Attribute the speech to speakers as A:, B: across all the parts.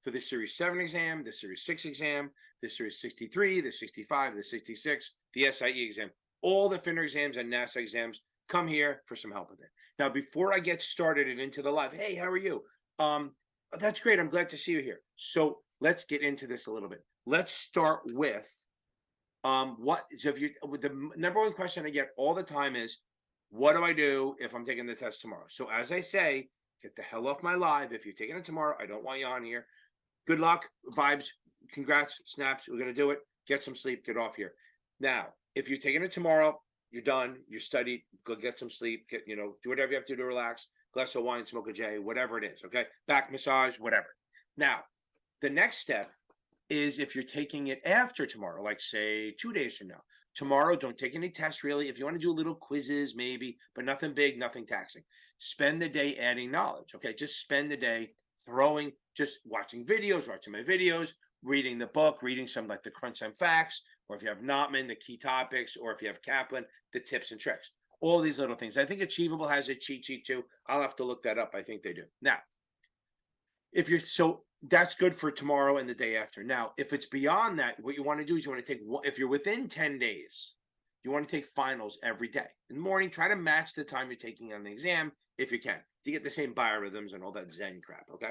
A: for the Series 7 exam, the Series 6 exam, the Series 63, the 65, the 66, the SIE exam. All the FINRA exams and NASA exams, come here for some help with it. Now, before I get started and into the live, hey, how are you? That's great. I'm glad to see you here. So let's get into this a little bit. Let's start with the number one question I get all the time is, what do I do if I'm taking the test tomorrow? So as I say, get the hell off my live. If you're taking it tomorrow, I don't want you on here. Good luck, vibes, congrats, snaps. We're going to do it. Get some sleep, get off here. Now, if you're taking it tomorrow, you're done, you studied, go get some sleep, do whatever you have to do to relax, glass of wine, smoke a J, whatever it is, okay? Back massage, whatever. Now, the next step is if you're taking it after tomorrow, like say 2 days from now. Tomorrow, don't take any tests really. If you want to do little quizzes, maybe, but nothing big, nothing taxing. Spend the day adding knowledge, okay? Just spend the day just watching videos, watching my videos, reading the book, reading some like the Crunch Time Facts, or if you have Notman, the key topics, or if you have Kaplan, the tips and tricks. All these little things. I think Achievable has a cheat sheet too. I'll have to look that up. I think they do. Now, so that's good for tomorrow and the day after. Now, if it's beyond that, what you want to do is you want to take, if you're within 10 days, you want to take finals every day. In the morning, try to match the time you're taking on the exam if you can, to get the same biorhythms and all that Zen crap, okay?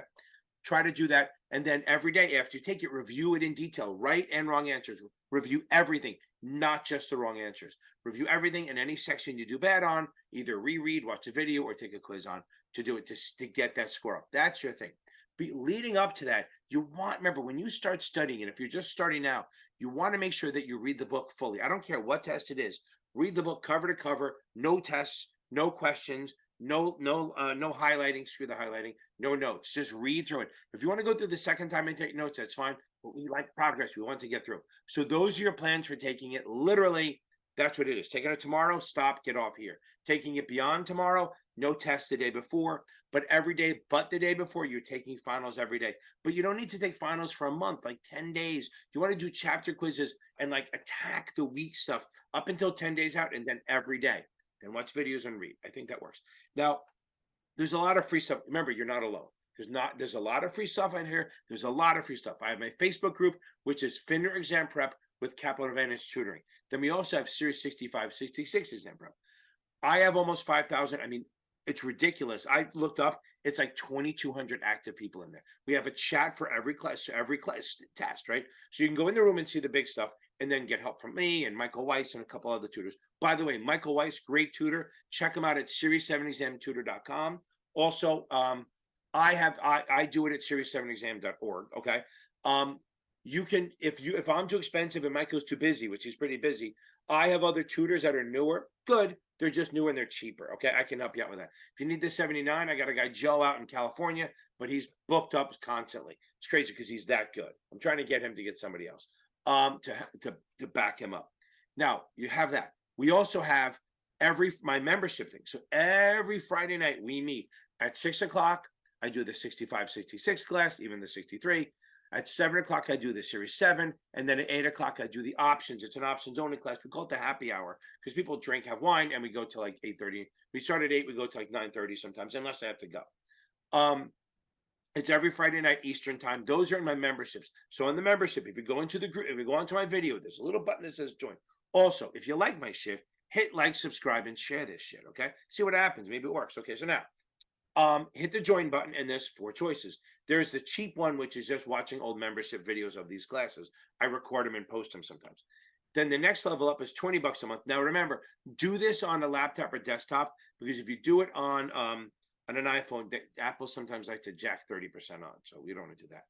A: Try to do that. And then every day after you take it, review it in detail, right and wrong answers. Review everything, not just the wrong answers. Review everything, and any section you do bad on, either reread, watch a video, or take a quiz on to do it to get that score up. That's your thing. Leading up to that, remember, when you start studying, and if you're just starting now, you want to make sure that you read the book fully. I don't care what test it is. Read the book cover to cover, no tests, no questions, no highlighting, screw the highlighting, no notes. Just read through it. If you want to go through the second time and take notes, that's fine. But we like progress. We want to get through. So those are your plans for taking it. Literally, that's what it is. Taking it tomorrow, stop, get off here. Taking it beyond tomorrow, no tests the day before, but every day but the day before, you're taking finals every day. But you don't need to take finals for a month, like 10 days. You want to do chapter quizzes and like attack the weak stuff up until 10 days out, and then every day. Then watch videos and read. I think that works. Now, there's a lot of free stuff. Remember, you're not alone. There's a lot of free stuff on here. There's a lot of free stuff. I have my Facebook group, which is FINRA Exam Prep with Capital Advantage Tutoring. Then we also have Series 65, 66 Exam Prep. I have almost 5,000. I mean, it's ridiculous. I looked up, it's like 2,200 active people in there. We have a chat for every class test, right? So you can go in the room and see the big stuff, and then get help from me and Michael Weiss and a couple other tutors. By the way, Michael Weiss, great tutor. Check him out at series7examtutor.com. Also, I do it at series7exam.org. Okay. You can, if I'm too expensive and Michael's too busy, which he's pretty busy, I have other tutors that are newer. Good. They're just newer and they're cheaper. Okay. I can help you out with that. If you need the 79, I got a guy, Joe, out in California, but he's booked up constantly. It's crazy because he's that good. I'm trying to get him to get somebody else to back him up. Now you have that. We also have my membership thing. So every Friday night we meet at 6 o'clock. I do the 65, 66 class, even the 63. At 7 o'clock, I do the Series 7. And then at 8 o'clock, I do the options. It's an options only class. We call it the happy hour because people drink, have wine, and we go to like 8:30. We start at 8, we go to like 9:30 sometimes, unless I have to go. It's every Friday night Eastern time. Those are in my memberships. So in the membership, if you go into the group, if you go onto my video, there's a little button that says join. Also, if you like my shit, hit like, subscribe, and share this shit, okay? See what happens. Maybe it works. Okay, so now, hit the join button, and there's 4 choices. There's the cheap one, which is just watching old membership videos of these classes. I record them and post them sometimes. Then the next level up is $20 a month. Now remember, do this on a laptop or desktop, because if you do it on an iPhone, Apple sometimes likes to jack 30% on, so we don't want to do that.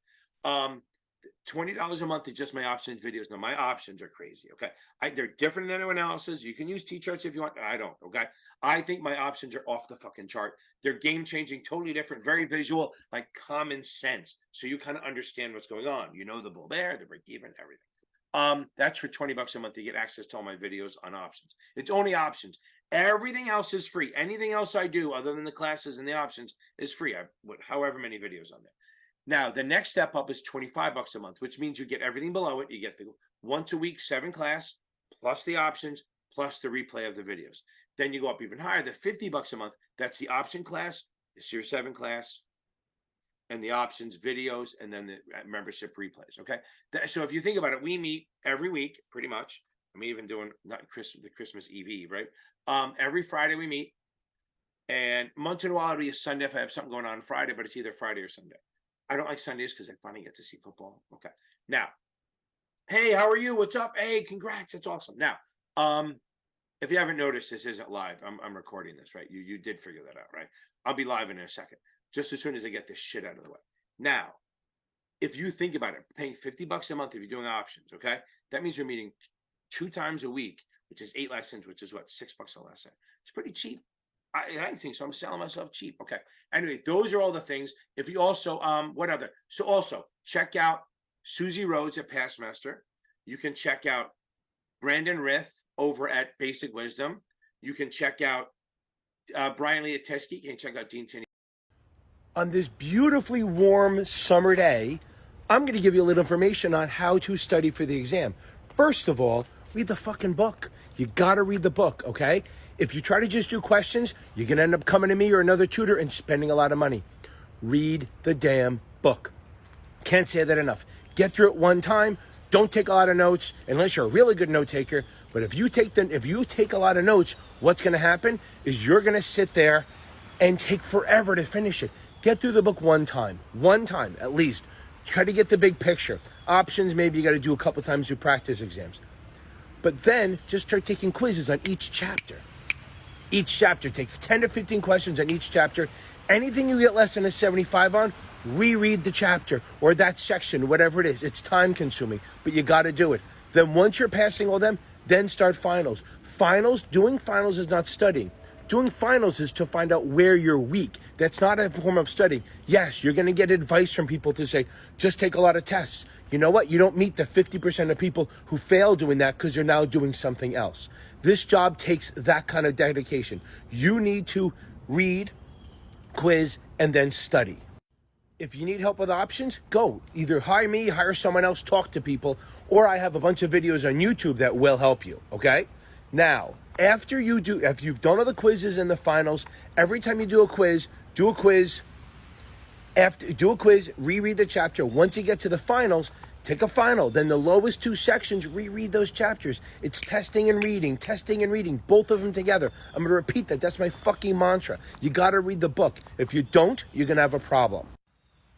A: $20 a month is just my options videos. Now my options are crazy. Okay, they're different than anyone else's. You can use T-charts if you want. I don't. Okay, I think my options are off the fucking chart. They're game changing, totally different, very visual, like common sense. So you kind of understand what's going on. You know the bull bear, the break even, everything. That's for $20 a month to get access to all my videos on options. It's only options. Everything else is free. Anything else I do other than the classes and the options is free. I put however many videos on there. Now, the next step up is $25 a month, which means you get everything below it. You get the once a week 7 class, plus the options, plus the replay of the videos. Then you go up even higher, the $50 a month. That's the option class, the Series 7 class, and the options, videos, and then the membership replays. Okay. So if you think about it, we meet every week pretty much. I'm even doing not the Christmas Eve, right? Every Friday we meet. And once in a while it'll be a Sunday if I have something going on Friday, but it's either Friday or Sunday. I don't like Sundays because I finally get to see football. Okay. Now, hey, how are you? What's up? Hey, congrats. That's awesome. Now, if you haven't noticed, this isn't live. I'm recording this, right? You did figure that out, right? I'll be live in a second, just as soon as I get this shit out of the way. Now, if you think about it, paying $50 a month if you're doing options, okay, that means you're meeting 2 times a week, which is 8 lessons, which is what, $6 a lesson. It's pretty cheap. I think so. I'm selling myself cheap. Okay. Anyway, those are all the things. If you also, what other? So also check out Susie Rhodes at Pastmaster. You can check out Brandon Rith over at Basic Wisdom. You can check out Brian Lee at Teskey. You can check out Dean Tinney. On this beautifully warm summer day, I'm going to give you a little information on how to study for the exam. First of all, read the fucking book. You got to read the book, okay? If you try to just do questions, you're going to end up coming to me or another tutor and spending a lot of money. Read the damn book. Can't say that enough. Get through it one time. Don't take a lot of notes unless you're a really good note taker. But if you take a lot of notes, what's going to happen is you're going to sit there and take forever to finish it. Get through the book one time at least. Try to get the big picture. Options, maybe you got to do a couple times through practice exams. But then just start taking quizzes on each chapter. Each chapter, take 10 to 15 questions on each chapter. Anything you get less than a 75 on, reread the chapter or that section, whatever it is. It's time consuming, but you got to do it. Then once you're passing all them, then start finals. Doing finals is not studying. Doing finals is to find out where you're weak. That's not a form of studying. Yes, you're going to get advice from people to say, just take a lot of tests. You know what? You don't meet the 50% of people who fail doing that because you're now doing something else. This job takes that kind of dedication. You need to read, quiz, and then study. If you need help with options, go. Either hire me, hire someone else, talk to people, or I have a bunch of videos on YouTube that will help you, okay? Now, if you've done all the quizzes and the finals, every time you do a quiz, reread the chapter. Once you get to the finals, take a final. Then the lowest 2 sections, reread those chapters. It's testing and reading, both of them together. I'm going to repeat that. That's my fucking mantra. You got to read the book. If you don't, you're going to have a problem.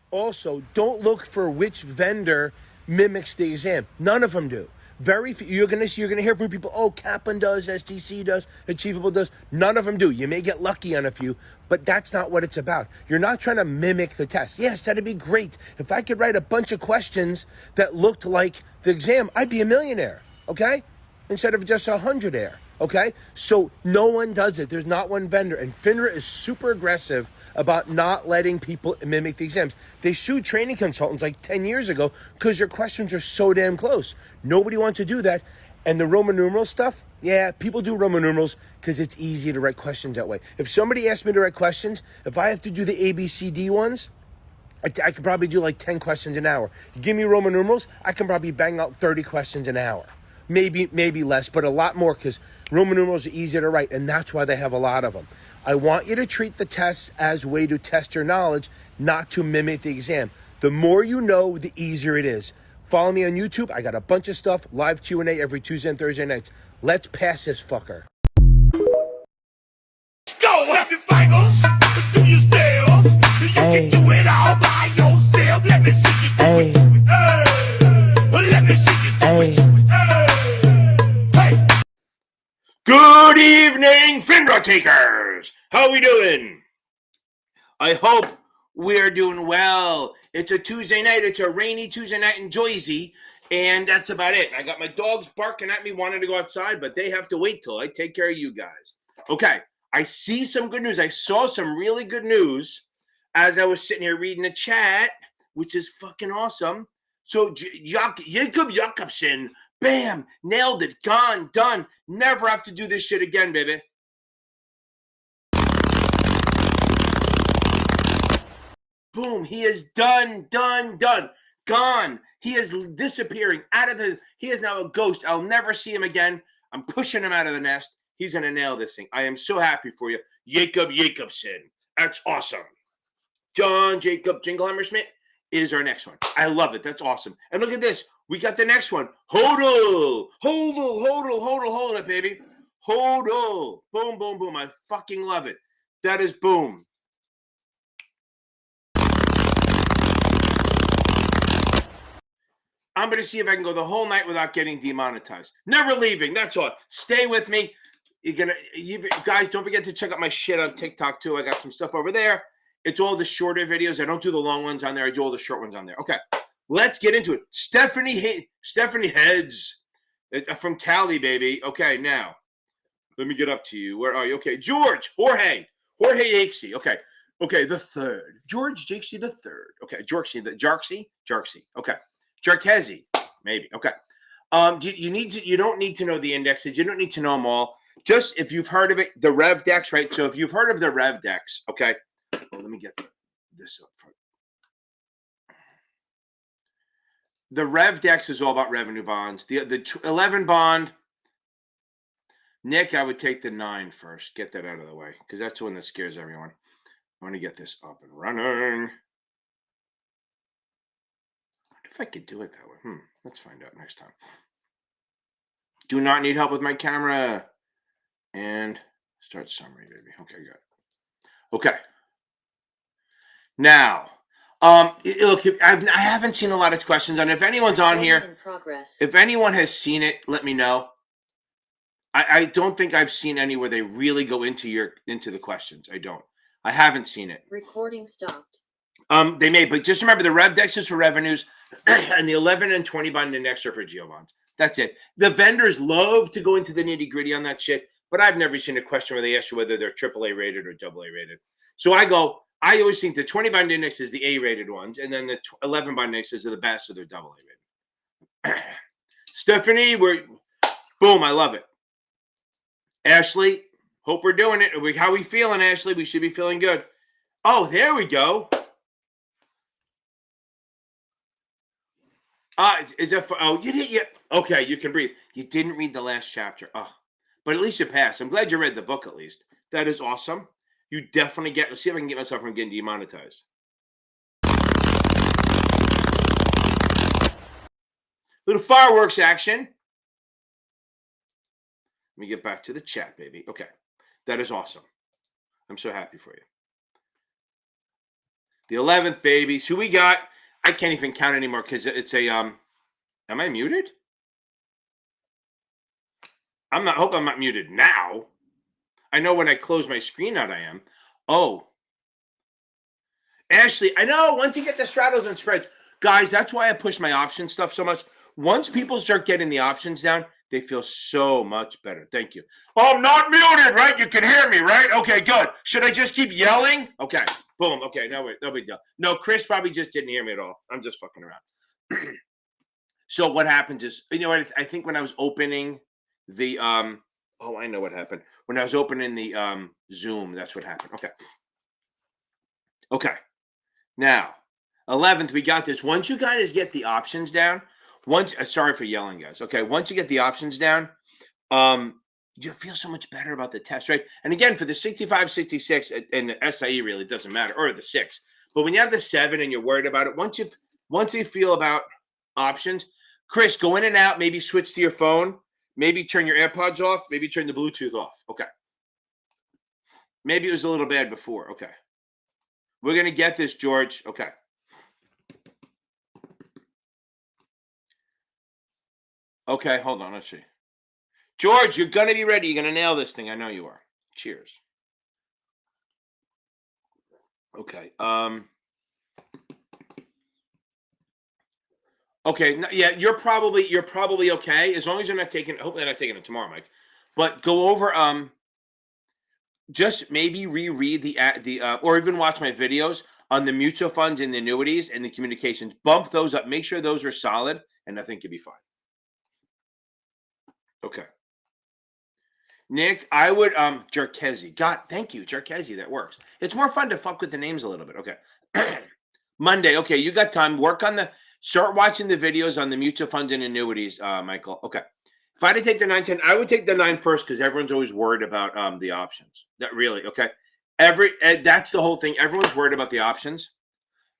A: Also, don't look for which vendor mimics the exam. None of them do. Very few. You're gonna hear from people. Oh, Kaplan does, STC does, Achievable does. None of them do. You may get lucky on a few, but that's not what it's about. You're not trying to mimic the test. Yes, that'd be great. If I could write a bunch of questions that looked like the exam, I'd be a millionaire. Okay, instead of just 100 air. Okay, so no one does it. There's not one vendor, and FINRA is super aggressive about not letting people mimic the exams. They sued training consultants like 10 years ago because your questions are so damn close. Nobody wants to do that. And the Roman numeral stuff, yeah, people do Roman numerals because it's easy to write questions that way. If somebody asks me to write questions, if I have to do the ABCD ones, I could probably do like 10 questions an hour. You give me Roman numerals, I can probably bang out 30 questions an hour. Maybe less, but a lot more because Roman numerals are easier to write, and that's why they have a lot of them. I want you to treat the tests as a way to test your knowledge, not to mimic the exam. The more you know, the easier it is. Follow me on YouTube. I got a bunch of stuff, live Q&A every Tuesday and Thursday nights. Let's pass this fucker.
B: Go, happy fingers. Do you still? You can do it all by yourself. Let me see you do it. Let me see you do it. Hey.
A: Good evening, FINRA takers. How we doing? I hope we're doing well. It's a Tuesday night. It's a rainy Tuesday night in Jersey, and that's about it. I got my dogs barking at me, wanting to go outside, but they have to wait till I take care of you guys. Okay, I see some good news. I saw some really good news as I was sitting here reading the chat, which is fucking awesome. So Jacob Jakobsen, bam, nailed it, gone, done. Never have to do this shit again, baby. Boom, he is done, gone. He is disappearing out of he is now a ghost. I'll never see him again. I'm pushing him out of the nest. He's going to nail this thing. I am so happy for you, Jacob Jakobsen. That's awesome. John Jacob Jingleheimer Schmidt is our next one. I love it. That's awesome. And look at this. We got the next one. Hodl. Hold it, baby. Hodl. Boom, boom, boom. I fucking love it. That is boom. I'm going to see if I can go the whole night without getting demonetized. Never leaving. That's all. Stay with me. Guys, don't forget to check out my shit on TikTok too. I got some stuff over there. It's all the shorter videos. I don't do the long ones on there. I do all the short ones on there. Okay, let's get into it. Stephanie Heads from Cali, baby. Okay, now let me get up to you. Where are you? Okay, Jorge Yakesy. Okay, the third. George Jakesy the third. Okay, Jarksy. Okay, Jarkezi, maybe. Okay. You don't need to know the indexes. You don't need to know them all. Just if you've heard of it, the Rev Dex, right? So if you've heard of the Rev Dex, okay. Well, let me get this up front. The Rev Dex is all about revenue bonds. The 11 bond, Nick, I would take the 9 first. Get that out of the way because that's the one that scares everyone. I want to get this up and running. I wonder if I could do it that way. Let's find out next time. Do not need help with my camera. And start summary, baby. Okay, good. Okay. Now, look, I haven't seen a lot of questions on it. If anyone's on here, if anyone has seen it, let me know. I don't think I've seen any where they really go into the questions. I haven't seen it.
C: Recording stopped.
A: They may, but just remember the Rev Dex is for revenues, and the 11 and 20 bond index are for geo bonds. That's it. The vendors love to go into the nitty gritty on that shit, but I've never seen a question where they ask you whether they're AAA rated or AA rated. So I always think the 20 bond index is the A rated ones, and then the 11 bond indexes are the best, so they're AA rated. Stephanie, boom, I love it. Ashley, hope we're doing it. How we feeling, Ashley? We should be feeling good. Oh, there we go. Is that for, you didn't yet? Okay, you can breathe. You didn't read the last chapter. Oh, but at least you passed. I'm glad you read the book at least. That is awesome. You definitely let's see if I can get myself from getting demonetized. Little fireworks action. Let me get back to the chat, baby. Okay, that is awesome. I'm so happy for you. The 11th, baby. So we got, I can't even count anymore because it's a, am I muted? Hope I'm not muted now. I know when I close my screen out, I am. Oh. Ashley, I know, once you get the straddles and spreads, guys, that's why I push my option stuff so much. Once people start getting the options down, they feel so much better. Thank you. Oh, I'm not muted, right? You can hear me, right? Okay, good. Should I just keep yelling? Okay, boom. Okay, no big deal. No, Chris probably just didn't hear me at all. I'm just fucking around. So what happens is, you know what? I think when I was opening the, oh, I know what happened. When I was opening the Zoom, that's what happened. Okay. Okay. Now, 11th, we got this. Once you guys get the options down, sorry for yelling, guys. Okay, once you get the options down, you feel so much better about the test, right? And again, for the 65, 66, and the SIE really doesn't matter, or the 6. But when you have the 7 and you're worried about it, once you feel about options, Chris, go in and out, maybe switch to your phone, maybe turn your AirPods off, maybe turn the Bluetooth off. Okay. Maybe it was a little bad before. Okay. We're going to get this, George. Okay. Okay, hold on. Let's see. George, you're going to be ready. You're going to nail this thing. I know you are. Cheers. Okay. Okay. Yeah, you're probably okay as long as you're not taking. Hopefully, not taking it tomorrow, Mike. But go over. Just maybe reread the or even watch my videos on the mutual funds and the annuities and the communications. Bump those up. Make sure those are solid, and I think you'll be fine. Okay. Nick, I would Jarkezi. God, thank you, Jarkezi. That works. It's more fun to fuck with the names a little bit. Okay. Monday. Okay, you got time. Start watching the videos on the mutual funds and annuities, Michael. Okay. If I had to take the 9, 10, I would take the 9 first because everyone's always worried about the options. That really, okay. That's the whole thing. Everyone's worried about the options.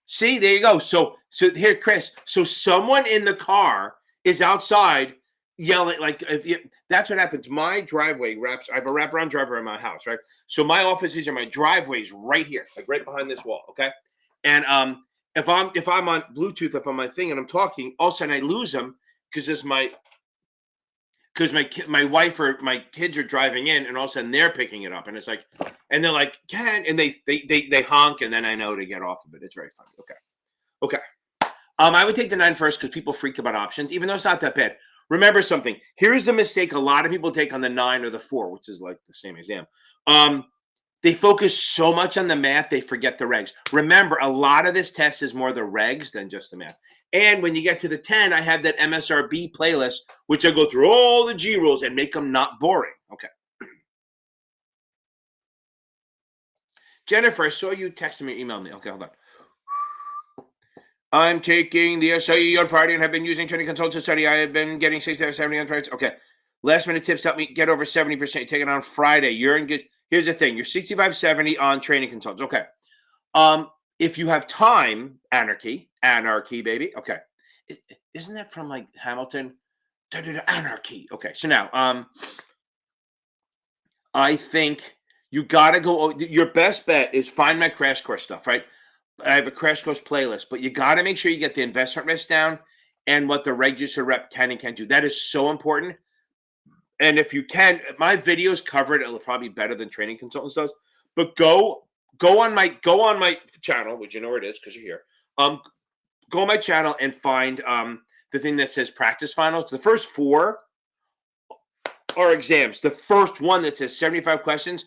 A: See, there you go. So here, Chris. So someone in the car is outside yelling like that's what happens. My driveway wraps. I have a wraparound driveway in my house, right? So my offices and my driveways right here, like right behind this wall. Okay, and if I'm on Bluetooth, if I'm on my thing and I'm talking, all of a sudden I lose them because my wife or my kids are driving in, and all of a sudden they're picking it up, and it's like, and they're like, Ken, and they honk, and then I know to get off of it. It's very funny. Okay. I would take the 9 first because people freak about options, even though it's not that bad. Remember something. Here's the mistake a lot of people take on the 9 or the 4, which is like the same exam. They focus so much on the math, they forget the regs. Remember, a lot of this test is more the regs than just the math. And when you get to the 10, I have that MSRB playlist, which I go through all the G rules and make them not boring. Okay. Jennifer, I saw you text me or email me. Okay, hold on. I'm taking the SIE on Friday and have been using training consultants to study. I have been getting 60 or 70 on Fridays. Okay. Last minute tips help me get over 70%. You take it on Friday. You're in good. Here's the thing. You're 65, 70 on training consultants. Okay. If you have time, anarchy, baby. Okay. Isn't that from like Hamilton? Anarchy. Okay. So now, I think you got to go. Your best bet is find my crash course stuff, right? I have a crash course playlist, but you got to make sure you get the investment risk down and what the register rep can and can't do. That is so important. And if you can, my videos cover it. It'll probably be better than training consultants does. But go on my channel, which you know where it is because you're here. Go on my channel and find the thing that says practice finals. The first 4 are exams. The first one that says 75 questions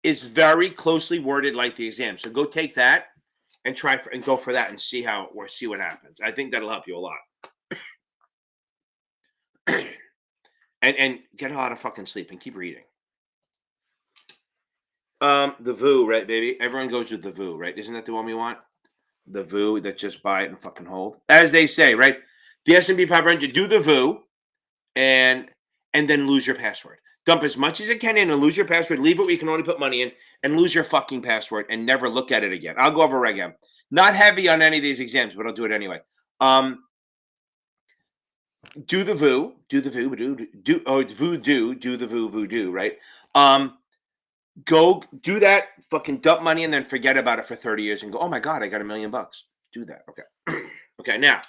A: is very closely worded like the exam. So go take that and go for that and see what happens. I think that'll help you a lot. and get a lot of fucking sleep and keep reading. The VOO, right, baby? Everyone goes with the VOO, right? Isn't that the one we want? The VOO that just buy it and fucking hold. As they say, right? The S&P 500, do the VOO and then lose your password. Dump as much as you can in and lose your password. Leave it where you can only put money in and lose your fucking password and never look at it again. I'll go over Reg M. Not heavy on any of these exams, but I'll do it anyway. Do the VOO, do the VOO, right? Go do that, fucking dump money and then forget about it for 30 years and go, oh my God, I got $1 million. Do that. Okay. Okay. Now,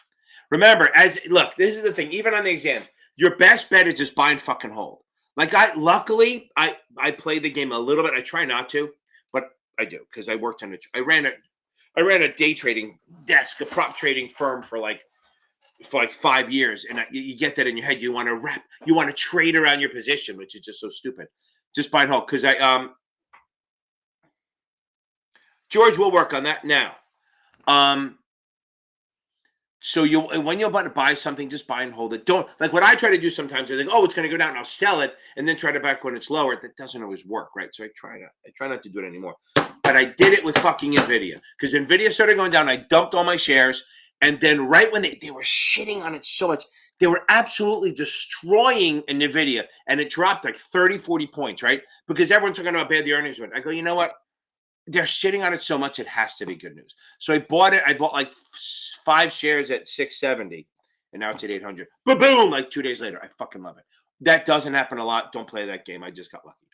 A: remember, look, this is the thing, even on the exam, your best bet is just buy and fucking hold. Like luckily I play the game a little bit. I try not to, but I do because I worked on I ran a day trading desk, a prop trading firm for like 5 years, and you get that in your head. You want to trade around your position, which is just so stupid. Just buy and hold because George will work on that now. So when you're about to buy something, just buy and hold it. Don't like what I try to do sometimes. I think, oh, it's going to go down, and I'll sell it, and then try to back when it's lower. That doesn't always work, right? So I try not to do it anymore. But I did it with fucking Nvidia because Nvidia started going down. I dumped all my shares, and then right when they were shitting on it so much, they were absolutely destroying Nvidia, and it dropped like 30, 40 points, right? Because everyone's talking about bad the earnings went. I go, you know what? They're shitting on it so much, it has to be good news. So I bought it. I bought like 5 shares at 670, and now it's at 800. But boom, like 2 days later. I fucking love it. That doesn't happen a lot. Don't play that game. I just got lucky.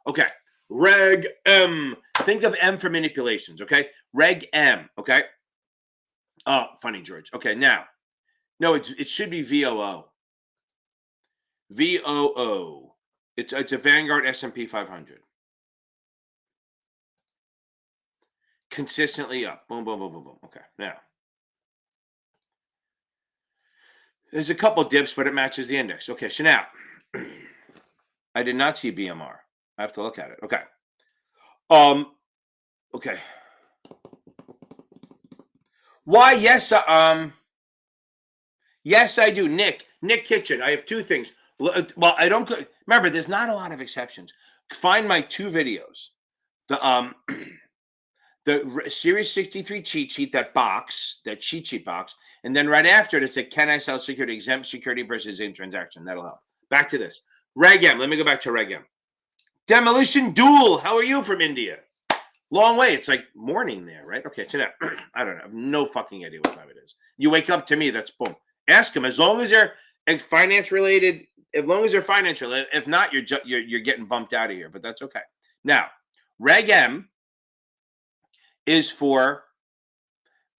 A: Okay. Reg M. Think of M for manipulations, okay? Reg M, okay? Oh, funny, George. Okay, now. No, it should be VOO. VOO. It's a Vanguard S&P 500. Consistently up. Boom, boom, boom, boom, boom. Okay, now. There's a couple dips, but it matches the index. Okay, so now. I did not see BMR. I have to look at it. Okay. Okay. Why? Yes. Yes, I do. Nick Kitchen. I have 2 things. Well, I don't remember. There's not a lot of exceptions. Find my 2 videos. The Series 63 cheat sheet, that cheat sheet box, and then right after it, it's a can I sell security, exempt security versus in transaction. That'll help. Back to this. Reg M. Let me go back to Reg M. Demolition Duel. How are you from India? Long way. It's like morning there, right? Okay, so now I don't know. I have no fucking idea what time it is. You wake up to me, that's boom. Ask them as long as they're finance related. As long as they're finance related. If not, you're getting bumped out of here. But that's okay. Now, Reg M is for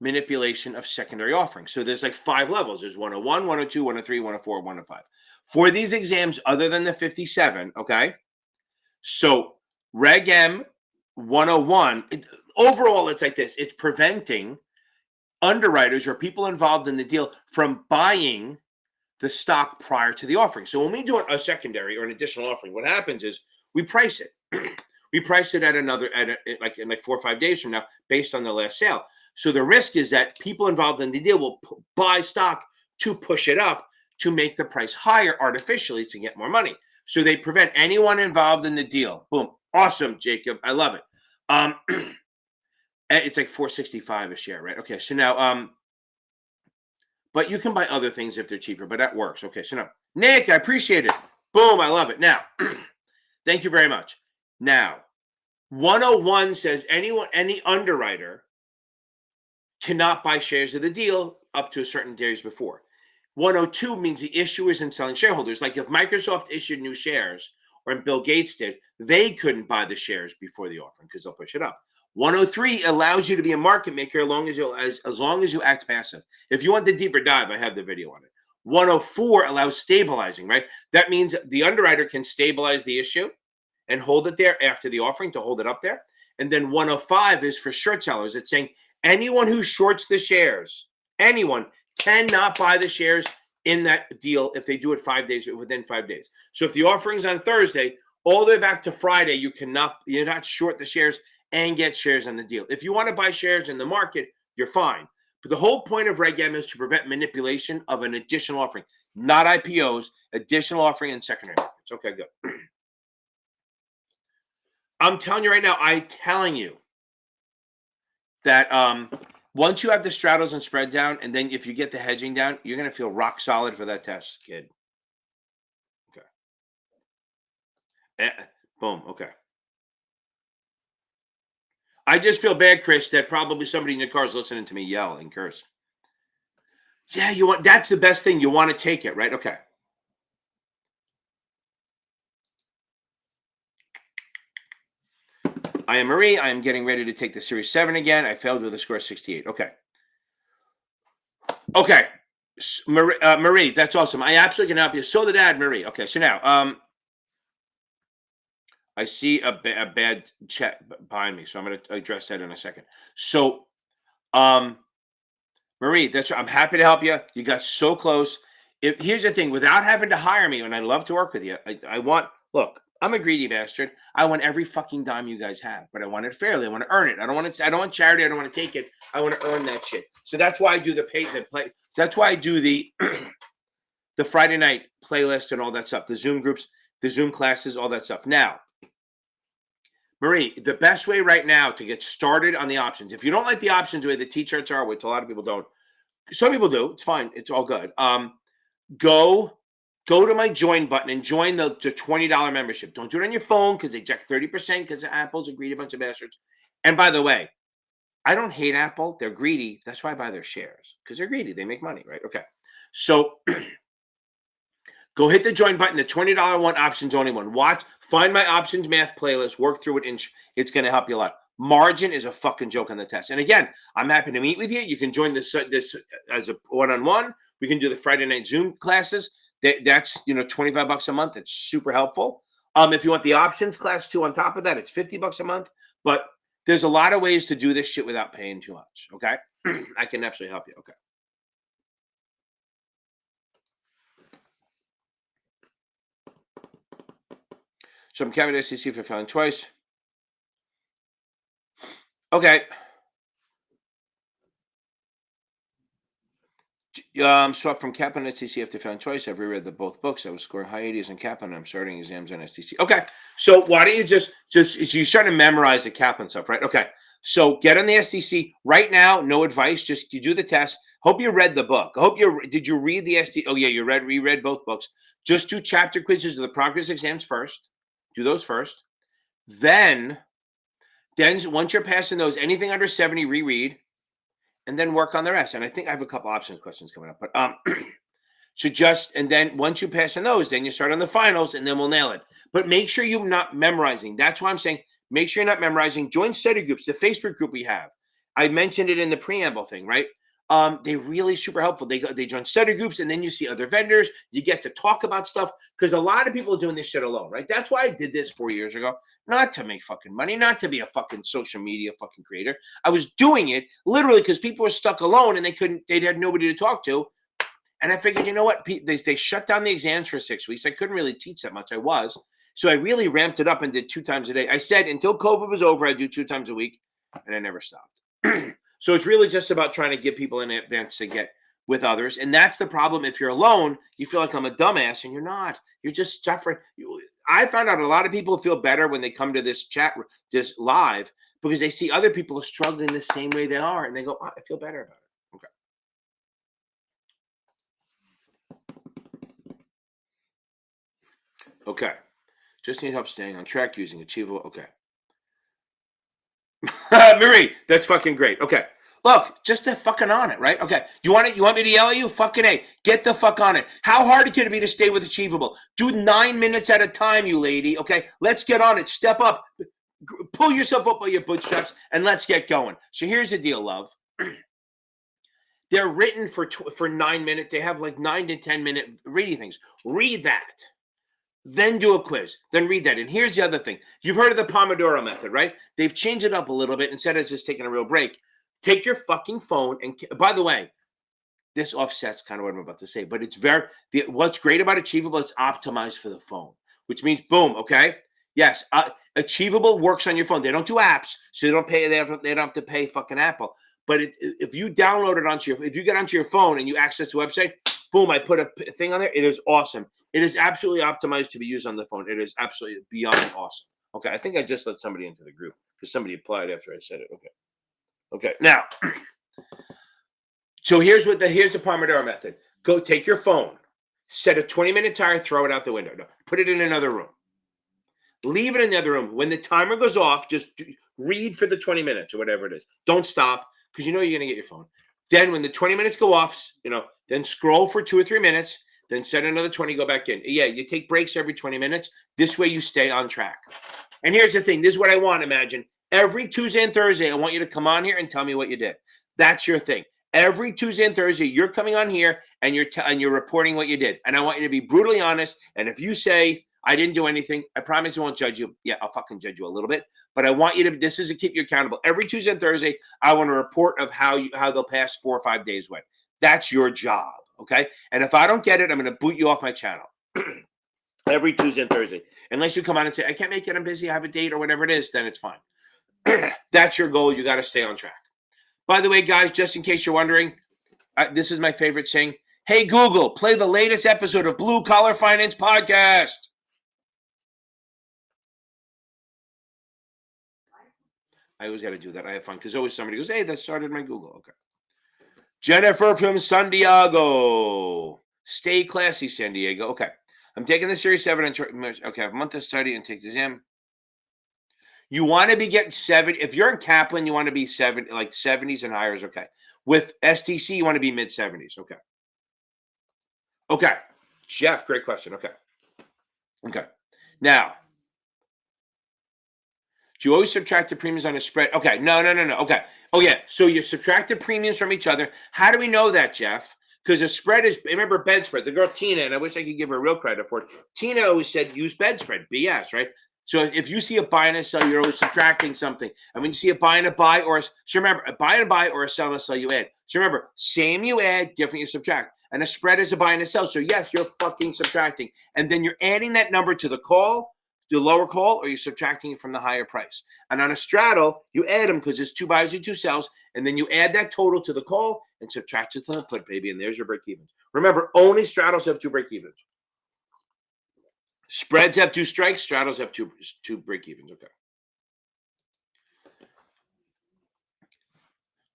A: manipulation of secondary offerings. So there's like 5 levels. There's 101, 102, 103, 104, 105. For these exams, other than the 57, okay? So Reg M 101, overall, it's like this. It's preventing underwriters or people involved in the deal from buying the stock prior to the offering. So when we do a secondary or an additional offering, what happens is we price it. We price it at another, like in like 4 or 5 days from now, based on the last sale. So the risk is that people involved in the deal will buy stock to push it up to make the price higher artificially to get more money. So they prevent anyone involved in the deal. Boom. Awesome, Jacob. I love it. It's like $4.65 a share, right? Okay. So now, but you can buy other things if they're cheaper, but that works. Okay. So now, Nick, I appreciate it. Boom. I love it. Now, thank you very much. Now, 101 says any underwriter cannot buy shares of the deal up to a certain days before. 102 means the issuer isn't selling shareholders. Like if Microsoft issued new shares or Bill Gates did, they couldn't buy the shares before the offering because they'll push it up. 103 allows you to be a market maker as long as you act passive. If you want the deeper dive, I have the video on it. 104 allows stabilizing, right? That means the underwriter can stabilize the issue and hold it there after the offering to hold it up there. And then 105 is for short sellers. It's saying anyone who shorts the shares, anyone cannot buy the shares in that deal if they do it 5 days, within 5 days. So if the offering's on Thursday, all the way back to Friday, you're not short the shares and get shares on the deal. If you want to buy shares in the market, you're fine. But the whole point of Reg M is to prevent manipulation of an additional offering, not IPOs, additional offering and secondary markets. Okay, good. I'm telling you right now, that once you have the straddles and spread down, and then if you get the hedging down, you're going to feel rock solid for that test, kid. Okay. Boom. Okay. I just feel bad, Chris, that probably somebody in your car is listening to me yell and curse. Yeah, that's the best thing. You want to take it, right? Okay. I am Marie. I am getting ready to take the Series 7 again. I failed with a score of 68. Okay. Okay. Marie, that's awesome. I absolutely can help you. So did Dad, Marie. Okay, so now, I see a bad chat behind me, so I'm going to address that in a second. So, Marie, I'm happy to help you. You got so close. Here's the thing: without having to hire me, and I love to work with you, look. I'm a greedy bastard. I want every fucking dime you guys have, but I want it fairly. I want to earn it. I don't want charity. I don't want to take it. I want to earn that shit. So that's why I do the play. So that's why I do the the Friday night playlist and all that stuff. The Zoom groups, the Zoom classes, all that stuff. Now, Marie, the best way right now to get started on the options. If you don't like the options the way the T-charts are, which a lot of people don't. Some people do. It's fine. It's all good. Go to my join button and join the $20 membership. Don't do it on your phone because they jack 30% because Apple's a greedy bunch of bastards. And by the way, I don't hate Apple. They're greedy. That's why I buy their shares because they're greedy. They make money, right? Okay. So go hit the join button, the $20 one, options only one. Find my options math playlist, work through it, and it's going to help you a lot. Margin is a fucking joke on the test. And again, I'm happy to meet with you. You can join this as a one-on-one. We can do the Friday night Zoom classes. That's $25 a month. It's super helpful. If you want the options class too on top of that, it's $50 a month. But there's a lot of ways to do this shit without paying too much. Okay, I can absolutely help you. Okay. So I'm Kevin SEC for failing twice. Okay. So from Kaplan and STC after failing twice, I've reread both books. I was scoring high 80s on Kaplan. I'm starting exams on STC. Okay. So why don't you just you start to memorize the Kaplan stuff, right? Okay. So get on the STC right now. No advice. Just you do the test. Hope you read the book. Did you read the STC? Oh yeah, you reread both books. Just do chapter quizzes of the progress exams first. Do those first. Then Then once you're passing those, anything under 70, reread, and then work on the rest. And I think I have a couple options questions coming up, but and then once you pass on those, then you start on the finals, and then we'll nail it. But make sure you're not memorizing. That's why I'm saying make sure you're not memorizing. Join study groups, the Facebook group we have. I mentioned it in the preamble thing, right? They're really super helpful. They join study groups, and then you see other vendors. You get to talk about stuff because a lot of people are doing this shit alone, right? That's why I did this 4 years ago, not to make fucking money, not to be a fucking social media fucking creator. I was doing it literally because people were stuck alone and they had nobody to talk to. And I figured, you know what? They shut down the exams for 6 weeks. I couldn't really teach that much. I was. So I really ramped it up and did 2 times a day. I said until COVID was over, I'd do 2 times a week, and I never stopped. So it's really just about trying to get people in advance to get with others. And that's the problem. If you're alone, you feel like I'm a dumbass, and you're not. You're just suffering. I found out a lot of people feel better when they come to this chat, just live, because they see other people struggling the same way they are, and they go, oh, I feel better about it. Okay. Just need help staying on track using achievable. Okay. Marie, that's fucking great. Okay. Look, just to fucking on it, right? Okay. You want it? You want me to yell at you? Fucking A. Get the fuck on it. How hard could it be to stay with achievable? Do 9 minutes at a time, you lady. Okay. Let's get on it. Step up. Pull yourself up by your bootstraps and let's get going. So here's the deal, love. They're written for 9 minutes. They have like 9 to 10 minute reading things. Read that. Then do a quiz, then read that. And here's the other thing. You've heard of the Pomodoro method, right? They've changed it up a little bit. Instead of just taking a real break, take your fucking phone. And by the way, this offsets kind of what I'm about to say, but what's great about Achievable, it's optimized for the phone, which means boom, okay? Yes, Achievable works on your phone. They don't do apps, so they don't have to pay fucking Apple. But if you download it if you get onto your phone and you access the website, boom, I put a thing on there. It is awesome. It is absolutely optimized to be used on the phone. It is absolutely beyond awesome. Okay, I think I just let somebody into the group because somebody applied after I said it. Okay. Now, so here's the Pomodoro method. Go take your phone, set a 20-minute timer, throw it out the window. No, put it in another room. Leave it in the other room. When the timer goes off, just read for the 20 minutes or whatever it is. Don't stop because you know you're going to get your phone. Then when the 20 minutes go off, then scroll for 2 or 3 minutes. Then set another 20, go back in. Yeah, you take breaks every 20 minutes. This way you stay on track. And here's the thing. This is what I want, imagine. Every Tuesday and Thursday, I want you to come on here and tell me what you did. That's your thing. Every Tuesday and Thursday, you're coming on here and you're reporting what you did. And I want you to be brutally honest. And if you say, I didn't do anything, I promise I won't judge you. Yeah, I'll fucking judge you a little bit. But I want you to, this is to keep you accountable. Every Tuesday and Thursday, I want a report of how the past 4 or 5 days went. That's your job. Okay. And if I don't get it, I'm going to boot you off my channel every Tuesday and Thursday. Unless you come on and say, I can't make it, I'm busy, I have a date or whatever it is, then it's fine. That's your goal. You got to stay on track. By the way, guys, just in case you're wondering, this is my favorite saying. Hey, Google, play the latest episode of Blue Collar Finance Podcast. I always got to do that. I have fun because always somebody goes, hey, that started my Google. Okay. Jennifer from San Diego. Stay classy, San Diego. Okay. I'm taking the Series 7. Okay, I have a month to study and take the exam. You want to be getting 70. If you're in Kaplan, you want to be 70, like 70s and higher is okay. With STC, you want to be mid-70s. Okay. Okay. Jeff, great question. Okay. Now, do you always subtract the premiums on a spread? Okay. No. Okay. Oh, yeah. So you subtract the premiums from each other. How do we know that, Jeff? Because a spread is, remember bedspread. The girl Tina, and I wish I could give her real credit for it. Tina always said use bedspread. BS, right? So if you see a buy and a sell, you're always subtracting something. And when you see a buy and a buy, so remember, a buy and a buy or a sell and a sell, you add. So remember, same you add, different you subtract. And a spread is a buy and a sell. So yes, you're fucking subtracting. And then you're adding that number to the call, the lower call, or you're subtracting it from the higher price. And on a straddle, you add them because there's 2 buys and 2 sells, and then you add that total to the call and subtract it to the put, baby, and there's your break-evens. Remember, only straddles have 2 break-evens. Spreads have 2 strikes, straddles have two break-evens.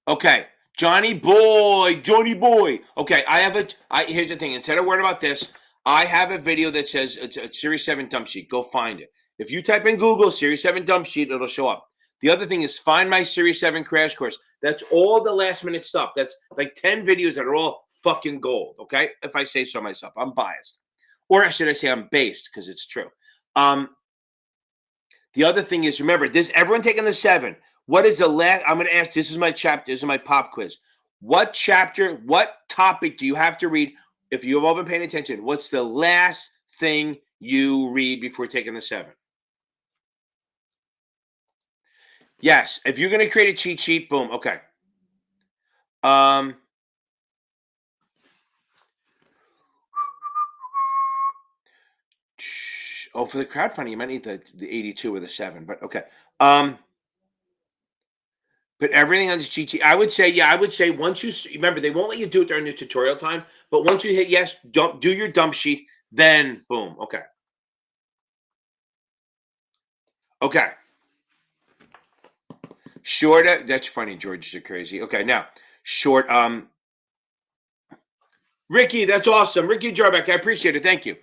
A: Okay, Johnny boy. Okay, here's the thing. Instead of worrying about this, I have a video that says it's a Series 7 dump sheet. Go find it. If you type in Google Series 7 dump sheet, it'll show up. The other thing is find my Series 7 crash course. That's all the last minute stuff. That's like 10 videos that are all fucking gold. Okay. If I say so myself, I'm biased. Or should I say I'm based because it's true. The other thing is, remember, this everyone taking the 7. What is the last? I'm going to ask. This is my chapter. This is my pop quiz. What chapter? What topic do you have to read? If you have all been paying attention, what's the last thing you read before taking the 7? Yes. If you're going to create a cheat sheet, boom. Okay. Oh, for the crowdfunding, you might need the 82 or the 7, but okay. Put everything on the cheat sheet. I would say once you remember, they won't let you do it during the tutorial time, but once you hit yes, don't do your dump sheet, then boom. Okay. Okay. Short. That's funny, George. You're crazy. Okay, now short. Ricky, that's awesome. Ricky Jarbeck, I appreciate it. Thank you.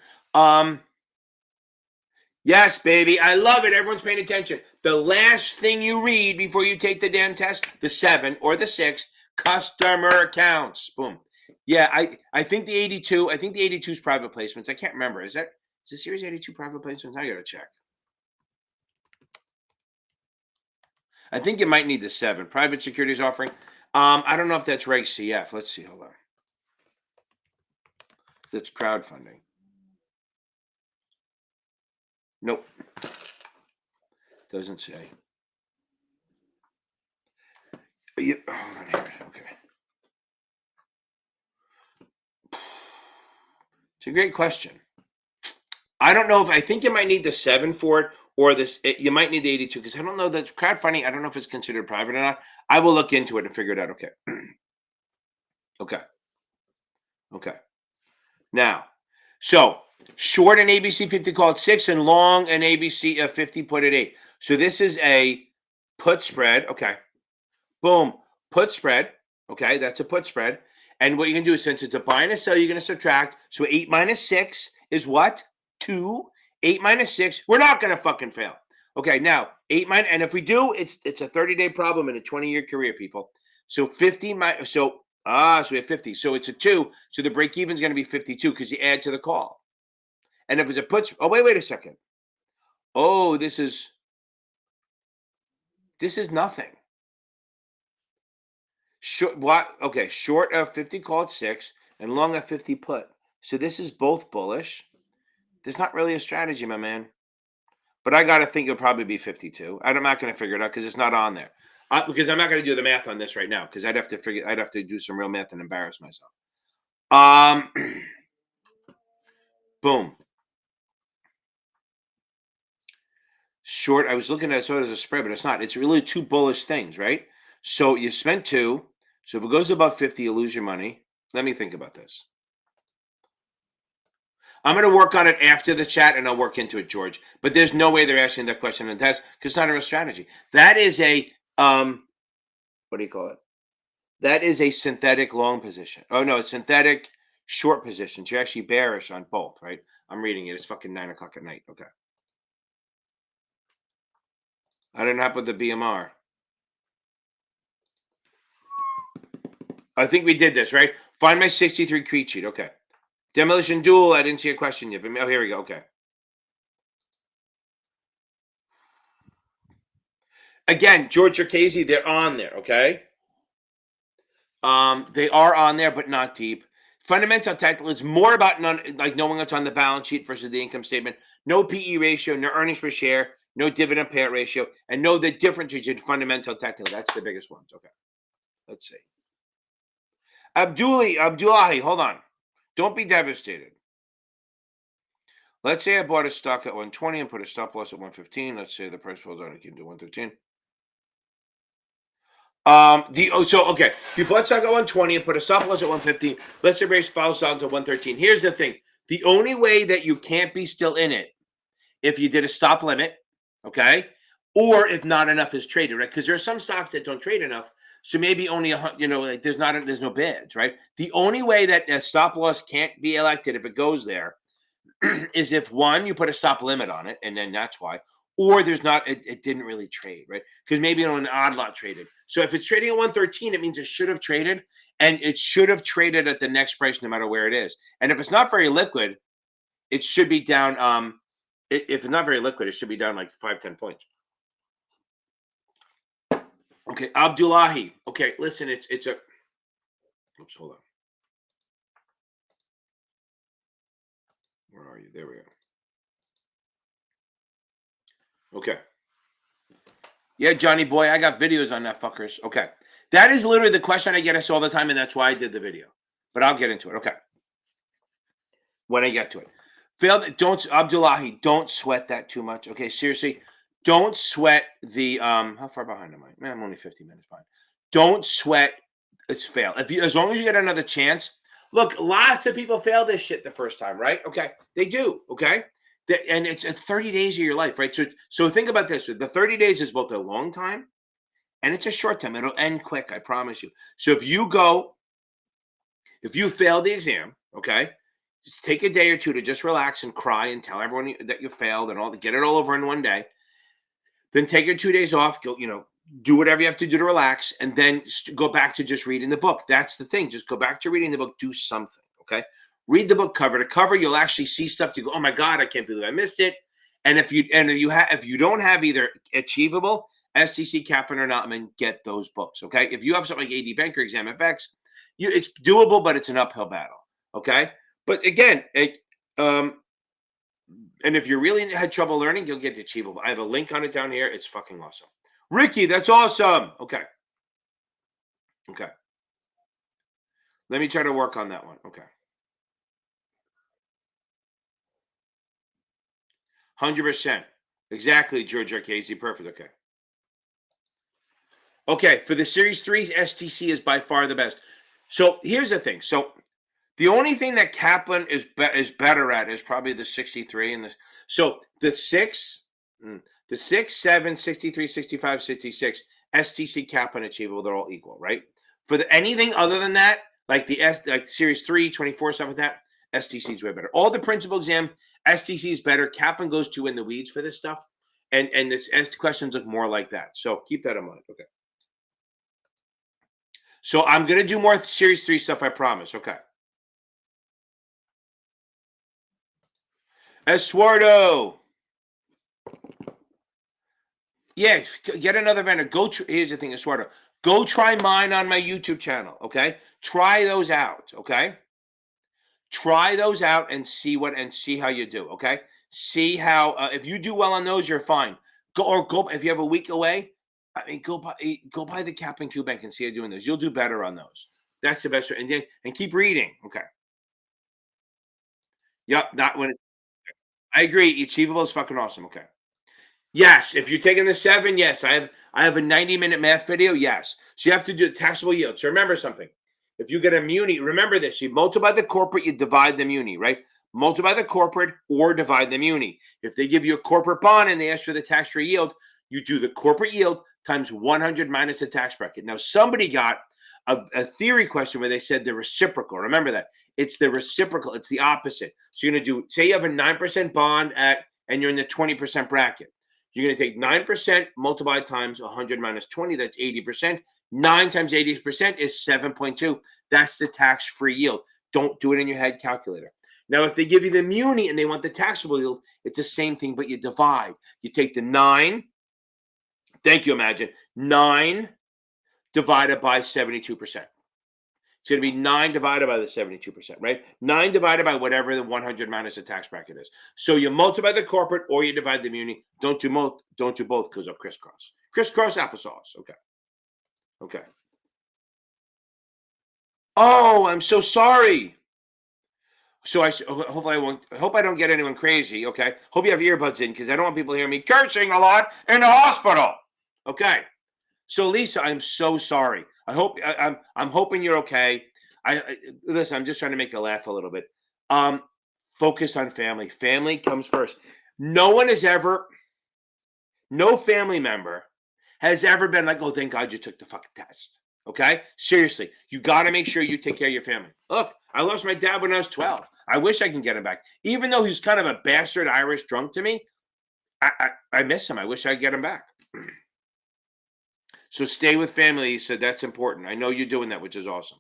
A: Yes, baby. I love it. Everyone's paying attention. The last thing you read before you take the damn test, the 7 or the 6, customer accounts. Boom. Yeah, I think the 82, I think the 82 is private placements. I can't remember. Is the Series 82 private placements? I gotta check. I think you might need the 7. Private securities offering. I don't know if that's Reg CF. Let's see. Hold on. That's crowdfunding. Nope. Doesn't say. Yeah, hold on here. Okay. It's a great question. I don't know if I think you might need the 7 for it, or you might need the 82 because I don't know that crowdfunding. I don't know if it's considered private or not. I will look into it and figure it out. Okay. Okay. Okay. Now, so short an ABC 50 call at 6 and long an ABC 50 put at 8. So this is a put spread. Okay. Boom. Put spread. Okay. That's a put spread. And what you can do is, since it's a buy and a sell, you're going to subtract. So 8 minus 6 is what? 2. 8 minus 6. We're not going to fucking fail. Okay. Now 8 minus, and if we do, it's a 30-day problem in a 20-year career, people. So 50 minus, so we have 50. So it's a 2. So the break even is going to be 52 because you add to the call. And if it's a put, oh, wait a second. Oh, this is nothing. Short what? Okay, short of 50 call at 6 and long of 50 put. So this is both bullish. There's not really a strategy, my man. But I gotta think it'll probably be 52. I'm not gonna figure it out because it's not on there. Because I'm not gonna do the math on this right now because I'd have to do some real math and embarrass myself. Boom. Short. I was looking at it, so it as a spread, but it's not. It's really two bullish things, right? So you spent 2. So if it goes above 50, you lose your money. Let me think about this. I'm going to work on it after the chat, and I'll work into it, George. But there's no way they're asking that question in the test because it's not a real strategy. That is a what do you call it? That is a synthetic long position. Oh no, it's synthetic short positions. You're actually bearish on both, right? I'm reading it. It's fucking 9 o'clock at night. Okay. I didn't happen with the BMR. I think we did this, right? Find my 63 creed sheet. Okay. Demolition duel. I didn't see a question yet, but oh, here we go. Okay. Again, George Jercasey, they're on there. Okay. They are on there, but not deep. Fundamental technical is more about knowing what's on the balance sheet versus the income statement. No PE ratio, no earnings per share, no dividend payout ratio, and know the difference between fundamental technical. That's the biggest ones. Okay. Let's see. Abdullahi, hold on. Don't be devastated. Let's say I bought a stock at 120 and put a stop loss at 115. Let's say the price falls down again to 113. Okay. If you bought stock at 120 and put a stop loss at 115, let's say price falls down to 113. Here's the thing. The only way that you can't be still in it, if you did a stop limit, okay, or if not enough is traded, right? Because there are some stocks that don't trade enough. So maybe only there's no bids, right? The only way that a stop loss can't be elected if it goes there is if, one, you put a stop limit on it, and then that's why, or there's not, it didn't really trade, right? Because maybe an odd lot traded. So if it's trading at 113, it means it should have traded, and it should have traded at the next price no matter where it is. And if it's not very liquid, it should be down. If it's not very liquid, it should be down like 5-10 points. Okay, Abdullahi. Okay, listen, it's a. Oops, hold on. Where are you? There we go. Okay. Yeah, Johnny boy, I got videos on that fuckers. Okay. That is literally the question I get asked all the time, and that's why I did the video. But I'll get into it. Okay. When I get to it. Don't Abdullahi, don't sweat that too much. Okay, seriously. Don't sweat the how far behind am I? Man, I'm only 50 minutes behind. Don't sweat it's fail. As long as you get another chance. Look, lots of people fail this shit the first time, right? Okay. They do. Okay. And it's 30 days of your life, right? So think about this. The 30 days is both a long time and it's a short time. It'll end quick, I promise you. So if you fail the exam, okay, just take a day or two to just relax and cry and tell everyone that you failed and get it all over in one day. Then take your 2 days off, go, do whatever you have to do to relax, and then go back to just reading the book. That's the thing. Just go back to reading the book, do something, okay? Read the book cover to cover. You'll actually see stuff to go, oh my God, I can't believe I missed it. And if you don't have either Achievable, STC, Kaplan, or Notman, get those books, okay? If you have something like AD Banker Exam FX, it's doable, but it's an uphill battle, okay? But again, and if you really had trouble learning, you'll get Achievable. I have a link on it down here. It's fucking awesome. Ricky, that's awesome. Okay. Okay. Let me try to work on that one. Okay. 100%. Exactly, George Arcasi. Perfect. Okay. Okay, for the Series 3, STC is by far the best. So here's the thing. So the only thing that Kaplan is better at is probably the 63 and so the 6, 7, 63, 65, 66, STC, Kaplan, Achievable, they're all equal, right? For anything other than that, like like Series 3, 24, stuff like that, STC is way better. All the principal exam, STC is better. Kaplan goes too in the weeds for this stuff. And the questions look more like that. So keep that in mind. Okay. So I'm going to do more Series 3 stuff, I promise. Okay. Eduardo. Yeah, get another vendor. Here's the thing, Eduardo. Go try mine on my YouTube channel, okay? Try those out, okay? Try those out and see how you do, okay? See how if you do well on those, you're fine. Go if you have a week away. I mean, go buy the Kaplan Q Bank and see how you're doing those. You'll do better on those. That's the best way. And keep reading, okay? Yep, not when. I agree. Achievable is fucking awesome. Okay. Yes, if you're taking the 7, yes, I have a 90-minute math video. Yes, so you have to do taxable yield. So remember something. If you get a muni, remember this: you multiply the corporate, you divide the muni, right? Multiply the corporate or divide the muni. If they give you a corporate bond and they ask for the tax-free yield, you do the corporate yield times 100 minus the tax bracket. Now, somebody got a theory question where they said the reciprocal. Remember that. It's the reciprocal. It's the opposite. So you're going to do, say you have a 9% bond and you're in the 20% bracket. You're going to take 9% multiplied times 100 minus 20. That's 80%. 9 times 80% is 7.2. That's the tax-free yield. Don't do it in your head calculator. Now, if they give you the muni and they want the taxable yield, it's the same thing, but you divide. You take the 9. Thank you, Imagine. 9 divided by 72%. It's going to be 9 divided by the 72%, right? 9 divided by whatever the 100 minus the tax bracket is. So you multiply the corporate or you divide the muni. Don't do both because of crisscross. Crisscross applesauce. Okay. Okay. Oh, I'm so sorry. So hopefully I hope I don't get anyone crazy. Okay. Hope you have earbuds in because I don't want people hearing me cursing a lot in the hospital. Okay. So Lisa, I'm so sorry. I'm hoping you're okay. Listen, I'm just trying to make you laugh a little bit. Focus on family. Family comes first. No family member has ever been like, oh, thank God you took the fucking test. Okay? Seriously, you got to make sure you take care of your family. Look, I lost my dad when I was 12. I wish I can get him back. Even though he's kind of a bastard Irish drunk to me, I miss him. I wish I'd get him back. So stay with family. He said that's important. I know you're doing that, which is awesome.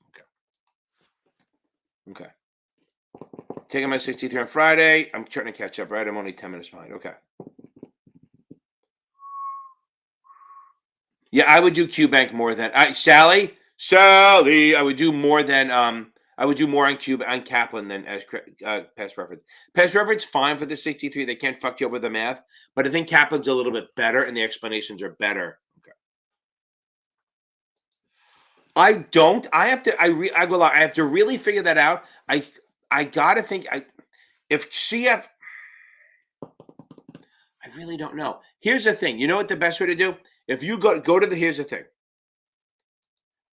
A: Okay. Okay. Taking my 63 on Friday. I'm trying to catch up, right? I'm only 10 minutes behind. Okay. Yeah, I would do QBank more than Sally. Sally, I would do more than I would do more on Cube on Kaplan than as past preference. Past preference fine for the 63. They can't fuck you up with the math, but I think Kaplan's a little bit better and the explanations are better. Okay. I don't. I have to. I go. I have to really figure that out. I gotta think. If CF. I really don't know. Here's the thing. You know what the best way to do? If you go to the. Here's the thing.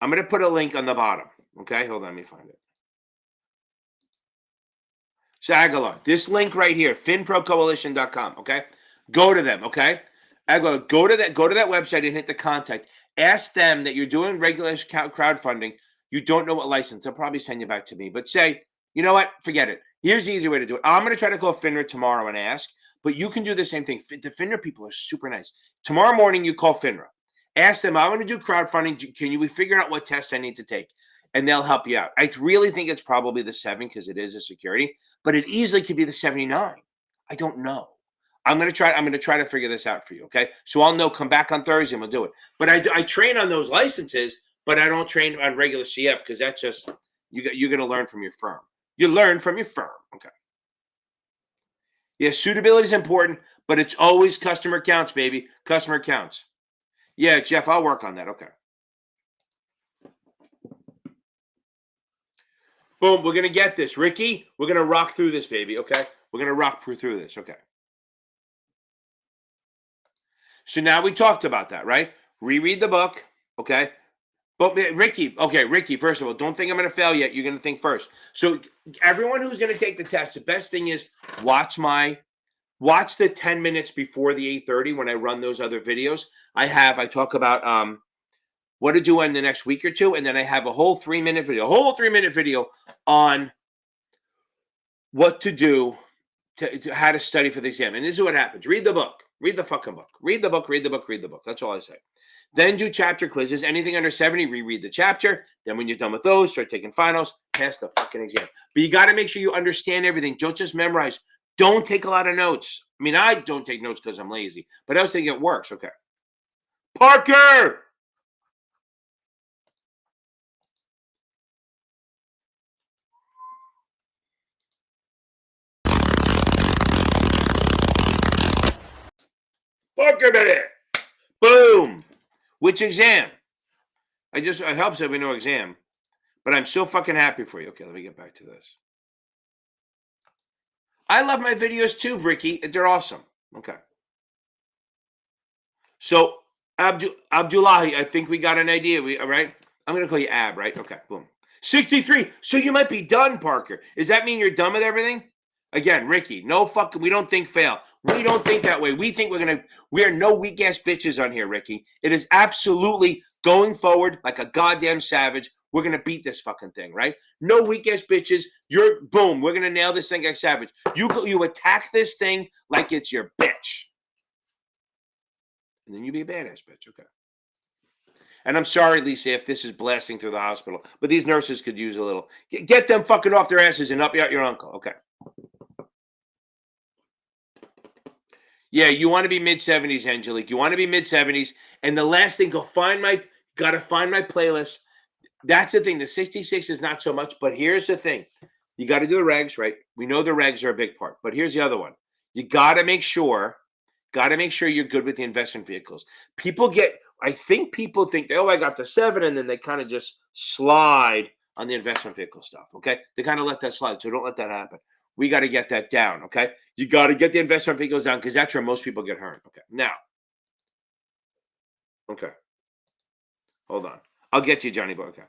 A: I'm gonna put a link on the bottom. Okay, hold on. Let me find it. Aguilar, this link right here, finprocoalition.com. Okay, go to them. Okay, Aguilar, go to that website and hit the contact. Ask them that you're doing regular crowdfunding. You don't know what license. They'll probably send you back to me. But say, you know what? Forget it. Here's the easy way to do it. I'm going to try to call FINRA tomorrow and ask. But you can do the same thing. The FINRA people are super nice. Tomorrow morning, you call FINRA. Ask them, I want to do crowdfunding. Can you figure out what test I need to take? And they'll help you out. I really think it's probably the 7 because it is a security, but it easily could be the 79. I don't know. I'm going to try to figure this out for you. Okay. So I'll know, come back on Thursday and we'll do it. But I train on those licenses, but I don't train on regular CF because that's just, you're going to learn from your firm. You learn from your firm. Okay. Yeah. Suitability is important, but it's always customer counts, baby. Customer counts. Yeah, Jeff, I'll work on that. Okay. Boom, we're going to get this. Ricky, we're going to rock through this, baby, okay? We're going to rock through this, okay? So now we talked about that, right? Reread the book, okay? But Ricky, first of all, don't think I'm going to fail yet. You're going to think first. So everyone who's going to take the test, the best thing is watch the 10 minutes before the 8:30 when I run those other videos. I talk about what to do in the next week or two, and then I have a whole 3-minute video on what to do to how to study for the exam. And this is what happens. Read the book. Read the fucking book. Read the book. That's all I say. Then do chapter quizzes. Anything under 70, reread the chapter. Then when you're done with those, start taking finals, pass the fucking exam. But you got to make sure you understand everything. Don't just memorize. Don't take a lot of notes. I mean, I don't take notes because I'm lazy, but I was thinking it works. Okay. Parker! Parker, baby! Boom! Which exam? It helps that we know exam, but I'm so fucking happy for you. Okay, let me get back to this. I love my videos too, Ricky. They're awesome. Okay. So, Abdullahi, I think we got an idea. All right? I'm going to call you Ab, right? Okay, boom. 63. So you might be done, Parker. Does that mean you're done with everything? Again, Ricky, no fucking, we don't think fail. We don't think that way. We think we are no weak ass bitches on here, Ricky. It is absolutely going forward like a goddamn savage. We're going to beat this fucking thing, right? No weak ass bitches. Boom. We're going to nail this thing like savage. You attack this thing like it's your bitch. And then you be a badass bitch. Okay. And I'm sorry, Lisa, if this is blasting through the hospital, but these nurses could use a little. Get them fucking off their asses and up your uncle. Okay. Yeah, you want to be mid-70s, Angelique. You want to be mid-70s. And the last thing, gotta find my playlist. That's the thing. The 66 is not so much, but here's the thing. You got to do the regs, right? We know the regs are a big part, but here's the other one. You got to make sure you're good with the investment vehicles. I think people think, oh, I got the 7, and then they kind of just slide on the investment vehicle stuff, okay? They kind of let that slide, so don't let that happen. We got to get that down, okay? You got to get the investment vehicles down because that's where most people get hurt, okay? Now, okay. Hold on. I'll get to you, Johnny Boy, okay?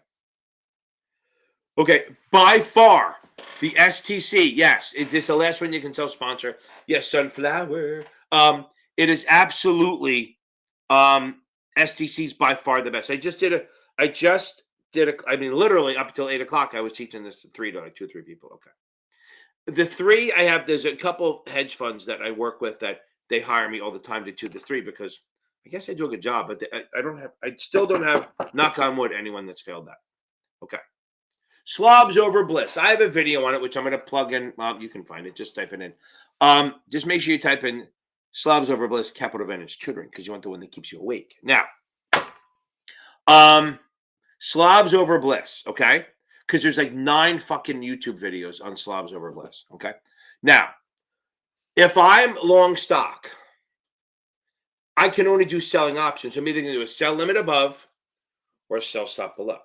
A: Okay, by far, the STC, yes. Is this the last one you can self-sponsor? Yes, Sunflower. It is absolutely STC's by far the best. Literally up until 8 o'clock, I was teaching this to 2 or 3 people. Okay. The 3 I have, there's a couple hedge funds that I work with that they hire me all the time to 2 to 3 because I guess I do a good job, but I still don't have, knock on wood, anyone that's failed that. Okay. Slobs over bliss. I have a video on it, which I'm going to plug in. Well, you can find it. Just type it in. Just make sure you type in slobs over bliss, capital advantage tutoring, because you want the one that keeps you awake. Now, slobs over bliss. Okay. Because there's like 9 fucking YouTube videos on slobs over bliss. Okay. Now, if I'm long stock, I can only do selling options. I'm either going to do a sell limit above or a sell stop below.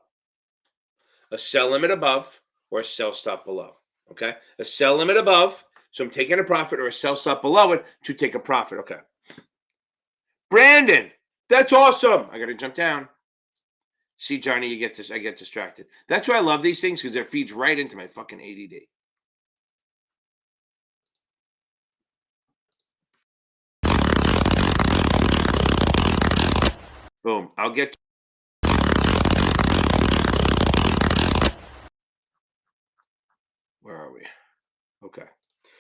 A: A sell limit above or a sell stop below. Okay. A sell limit above, so I'm taking a profit, or a sell stop below it to take a profit. Okay. Brandon, that's awesome. I got to jump down. See, Johnny, you get this. I get distracted. That's why I love these things, because it feeds right into my fucking ADD. Boom. I'll get. Where are we? Okay.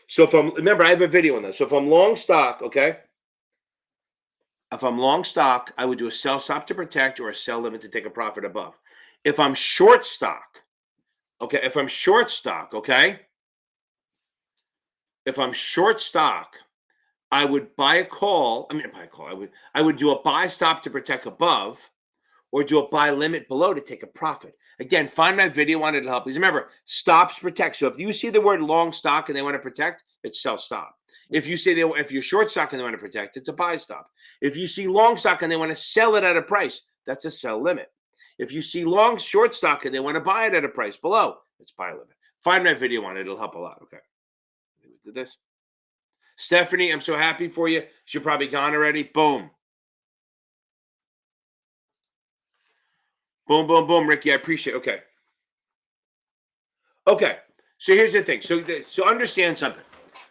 A: So remember, I have a video on this. So if I'm long stock, okay. If I'm long stock, I would do a sell stop to protect or a sell limit to take a profit above. If I'm short stock, okay. If I'm short stock, okay. If I'm short stock, I would buy a call. Buy a call. I would do a buy stop to protect above, or do a buy limit below to take a profit. Again, find my video on it to help. Because remember, stops protect. So if you see the word long stock and they want to protect, it's sell stop. If you say if you're short stock and they want to protect, it's a buy stop. If you see long stock and they want to sell it at a price, that's a sell limit. If you see short stock and they want to buy it at a price below, it's buy limit. Find my video on it. It'll help a lot. Okay. We did this. Stephanie, I'm so happy for you. She's probably gone already. Boom. Boom, boom, boom, Ricky. I appreciate it. Okay. Okay. So here's the thing. So understand something.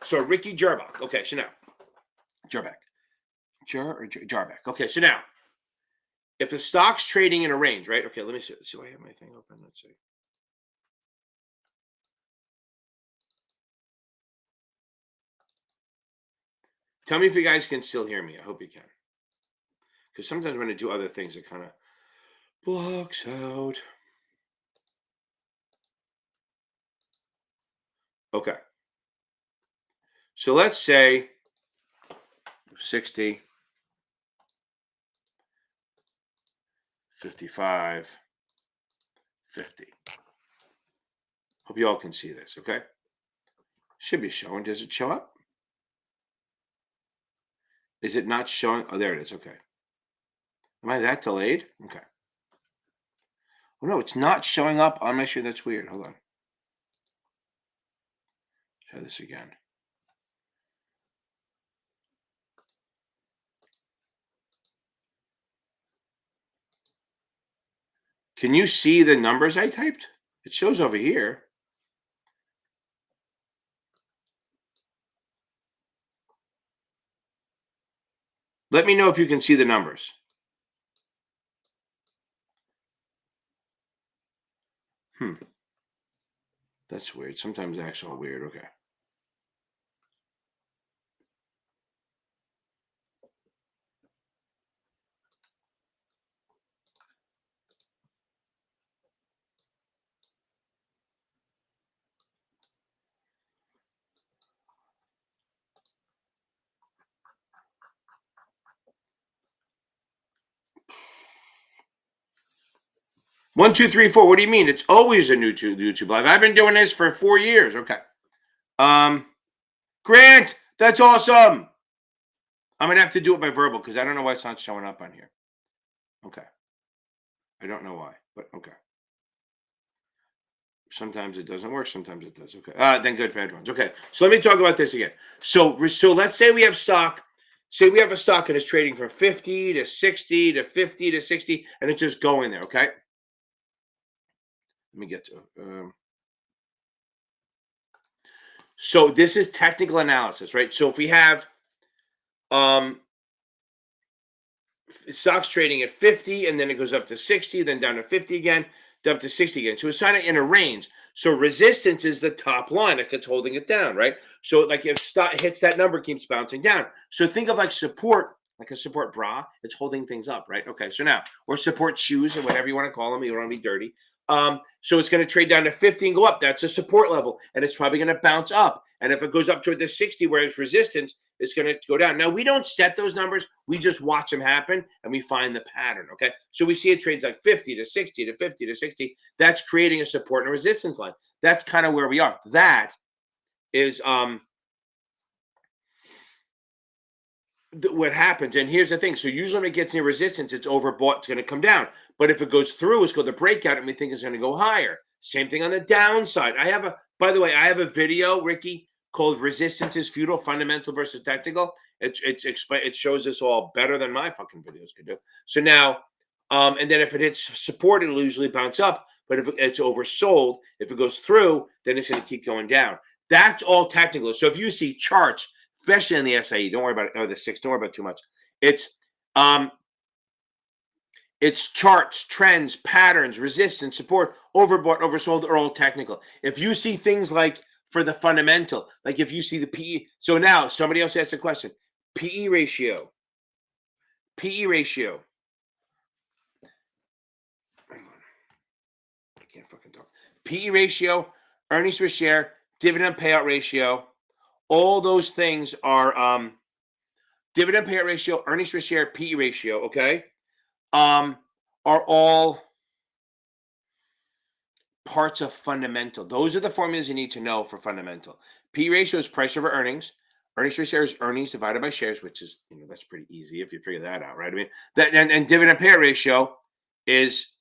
A: So Ricky Jarbach. Okay. So now, Jarbach. Jarbach. Okay. So now, if the stock's trading in a range, right? Okay. Let me see. So I have my thing open. Let's see. Tell me if you guys can still hear me. I hope you can. Because sometimes when I do other things, it kind of blocks out. Okay. So let's say 60, 55, 50. Hope you all can see this, okay? Should be showing. Does it show up? Is it not showing? Oh, there it is. Okay. Am I that delayed? Okay. Oh, no, it's not showing up on my screen. That's weird. Hold on. Try this again. Can you see the numbers I typed? It shows over here. Let me know if you can see the numbers. That's weird. Sometimes that's all weird. Okay. One, two, three, four. What do you mean? It's always a new YouTube live. I've been doing this for 4 years. Okay. Grant, that's awesome. I'm gonna have to do it by verbal because I don't know why it's not showing up on here. Okay. I don't know why, but okay. Sometimes it doesn't work. Sometimes it does. Okay. Then good for headphones. Okay. So let me talk about this again. So let's say we have stock. Say we have a stock and it's trading from 50 to 60 to 50 to 60, and it's just going there. Okay. Let me get to. So this is technical analysis, right? So if we have stocks trading at 50 and then it goes up to 60, then down to 50 again. up to 60 again. So it's kind of in a range. So resistance is the top line like it's holding it down, right? So like if stock hits that number, keeps bouncing down. So think of like support, like a support bra. It's holding things up, right? Okay, so now, or support shoes or whatever you want to call them. You don't want to be dirty. So it's going to trade down to 50 and go up. That's a support level, and it's probably going to bounce up. And if it goes up toward the 60 where it's resistance, it's going to go down. Now, we don't set those numbers. We just watch them happen, and we find the pattern, okay? So we see it trades like 50 to 60 to 50 to 60. That's creating a support and a resistance line. That's kind of where we are. That is what happens. And here's the thing. So usually when it gets near resistance, it's overbought. It's going to come down. But if it goes through, it's called the breakout, and we think it's going to go higher. Same thing on the downside. By the way, I have a video, Ricky, called "Resistance is Futile: Fundamental versus Technical." It shows this all better than my fucking videos could do. So now, and then if it hits support, it'll usually bounce up. But if it's oversold, if it goes through, then it's going to keep going down. That's all technical. So if you see charts, especially in the SIE, don't worry about it, or the 6, don't worry about it too much. It's charts, trends, patterns, resistance, support, overbought, oversold are all technical. If you see things like for the fundamental, like if you see the PE, so now somebody else asked a question. PE ratio. PE ratio. I can't fucking talk. PE ratio, earnings per share, dividend payout ratio. All those things are dividend payout ratio, earnings per share, PE ratio, okay? Are all parts of fundamental. Those are the formulas you need to know for fundamental. P ratio is price over earnings. Earnings per share is earnings divided by shares, which is, that's pretty easy if you figure that out, right? I mean, that and dividend payout ratio is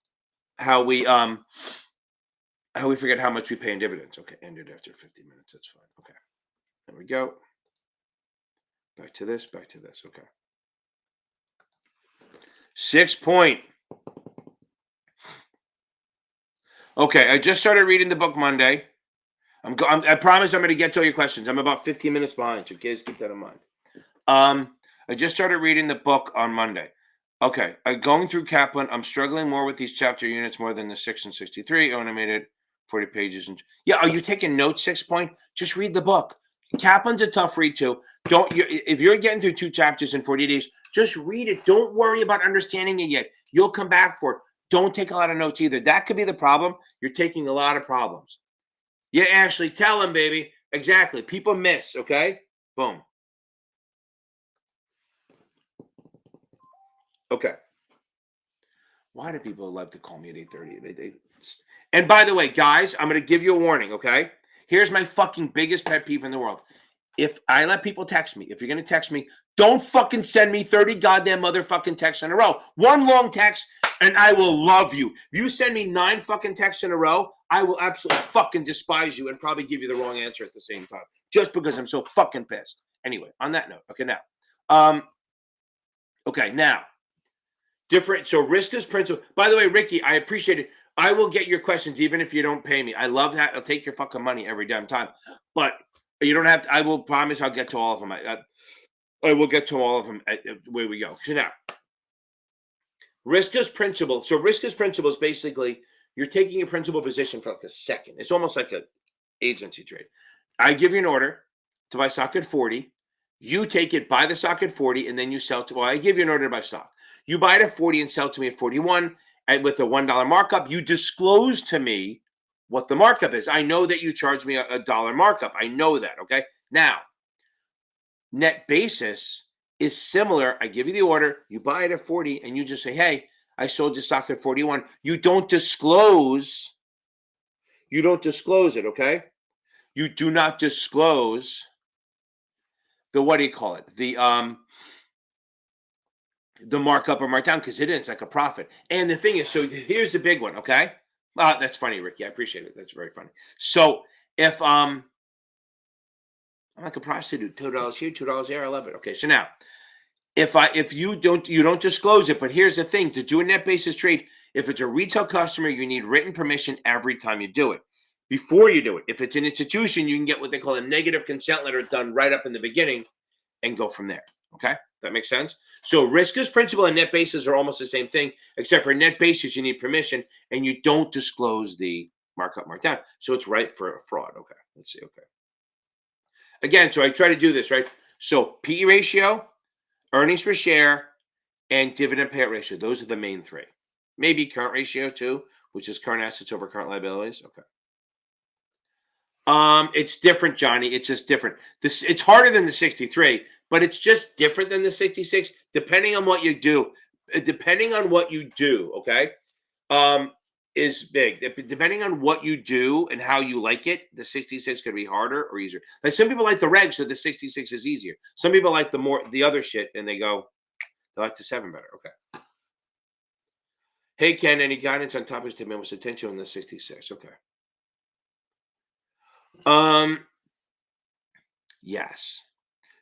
A: how we forget how much we pay in dividends. Okay, ended after 50 minutes. That's fine. Okay, there we go. Back to this. Okay. 6 point. Okay, I just started reading the book Monday. I promise I'm going to get to all your questions. I'm about 15 minutes behind, so kids, keep that in mind. I just started reading the book on Monday. Okay, going through Kaplan. I'm struggling more with these chapter units more than the 6 and 63. Oh, and I made it 40 pages. And yeah, are you taking notes? 6 point? Just read the book. Kaplan's a tough read too. If you're getting through 2 chapters in 40 days, just read it. Don't worry about understanding it yet. You'll come back for it. Don't take a lot of notes either. That could be the problem. You're taking a lot of problems. Yeah, Ashley, tell them, baby. Exactly. People miss, okay? Boom. Okay. Why do people love to call me at 8:30? And by the way, guys, I'm going to give you a warning, okay? Here's my fucking biggest pet peeve in the world. If I let people text me, if you're going to text me, don't fucking send me 30 goddamn motherfucking texts in a row. One long text, and I will love you. If you send me 9 fucking texts in a row, I will absolutely fucking despise you and probably give you the wrong answer at the same time, just because I'm so fucking pissed. Anyway, on that note, okay, now, different. So risk is principle. By the way, Ricky, I appreciate it. I will get your questions even if you don't pay me. I love that. I'll take your fucking money every damn time. But you don't have to. I will promise I'll get to all of them. I will get to all of them where we go. So now, risk is principle. So risk is principle is basically you're taking a principal position for like a second. It's almost like an agency trade. I give you an order to buy stock at 40. You take it, buy the stock at 40, and then you sell to. Well, I give you an order to buy stock. You buy it at 40 and sell to me at 41, and with a $1 markup. You disclose to me what the markup is. I know that you charge me a $1 markup. I know that. Okay. Now, net basis is similar. I give you the order, you buy it at 40, and you just say, hey, I sold your stock at 41. You don't disclose it, okay? You do not disclose the, what do you call it? The markup or markdown, because it's like a profit. And the thing is, so here's the big one, okay? That's funny, Ricky. I appreciate it. That's very funny. So if I'm like a prostitute, $2 here, $2 there, I love it. Okay, so now if you don't disclose it, but here's the thing: to do a net basis trade, if it's a retail customer, you need written permission every time you do it. Before you do it, if it's an institution, you can get what they call a negative consent letter done right up in the beginning and go from there. Okay, that makes sense. So risk is principal and net basis are almost the same thing, except for net basis you need permission and you don't disclose the markup markdown. So it's ripe for a fraud. Okay, let's see. Okay. Again, so I try to do this, right? So PE ratio, earnings per share, and dividend payout ratio. Those are the main three. Maybe current ratio too, which is current assets over current liabilities. Okay. It's different, Johnny. It's just different. It's harder than the 63, but it's just different than the 66, depending on what you do. Depending on what you do, okay? Is big. Depending on what you do and how you like it, the 66 could be harder or easier. Like some people like the regs, so the 66 is easier. Some people like the other shit, and they like the 7 better. Okay. Hey Ken, any guidance on topics to most attention on the 66? Okay. Yes.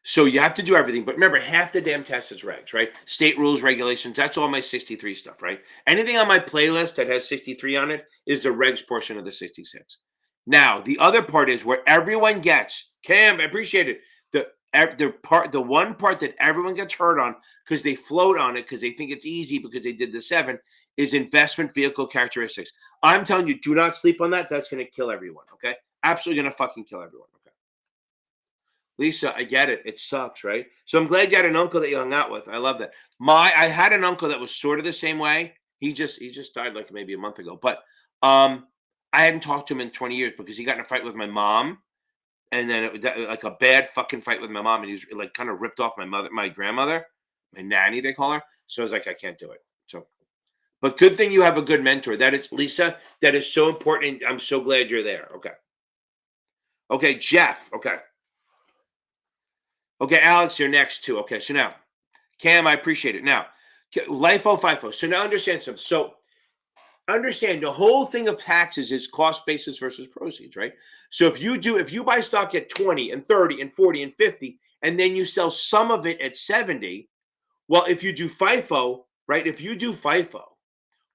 A: So you have to do everything, but remember, half the damn test is regs, right? State rules, regulations. That's all my 63 stuff, right? Anything on my playlist that has 63 on it is the regs portion of the 66. Now, the other part is where everyone gets, Cam, I appreciate it. The one part that everyone gets hurt on because they float on it because they think it's easy because they did the 7 is investment vehicle characteristics. I'm telling you, do not sleep on that. That's going to kill everyone. Okay. Absolutely going to fucking kill everyone. Okay. Lisa, I get it. It sucks, right? So I'm glad you had an uncle that you hung out with. I love that. I had an uncle that was sort of the same way. He just died like maybe a month ago. But I hadn't talked to him in 20 years because he got in a fight with my mom. And then like a bad fucking fight with my mom, and he was like kind of ripped off my grandmother, my nanny, they call her. So I was like, I can't do it. So, but good thing you have a good mentor. That is, Lisa, that is so important. I'm so glad you're there. Okay. Okay, Jeff. Okay. Okay, Alex, you're next too. Okay, so now, Cam, I appreciate it. Now, LIFO, FIFO. So now understand something. So understand the whole thing of taxes is cost basis versus proceeds, right? So if you buy stock at 20 and 30 and 40 and 50, and then you sell some of it at 70, well, if you do FIFO, right? If you do FIFO,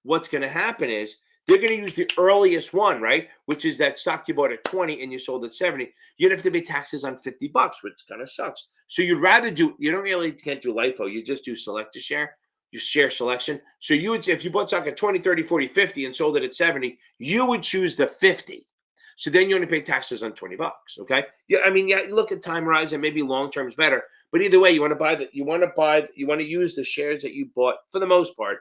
A: what's going to happen is they're going to use the earliest one, right? Which is that stock you bought at 20 and you sold at 70. You'd have to pay taxes on $50, which kind of sucks. So you can't do LIFO. You just do select to share. You share selection. So you would, if you bought stock at 20, 30, 40, 50 and sold it at 70, you would choose the 50. So then you only pay taxes on $20. Okay. Yeah. I mean, yeah, you look at time horizon, maybe long-term is better, but either way, you want to use the shares that you bought for the most part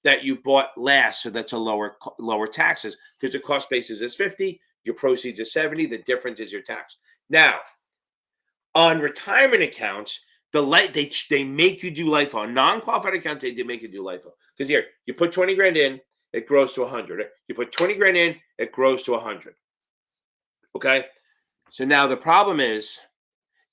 A: that you bought last. So that's a lower taxes because the cost basis is 50, your proceeds is 70. The difference is your tax. Now on retirement accounts, they make you do LIFO. On non-qualified accounts, they make you do LIFO. Because here, you put 20 grand in, it grows to 100. You put 20 grand in, it grows to 100. Okay? So now the problem is,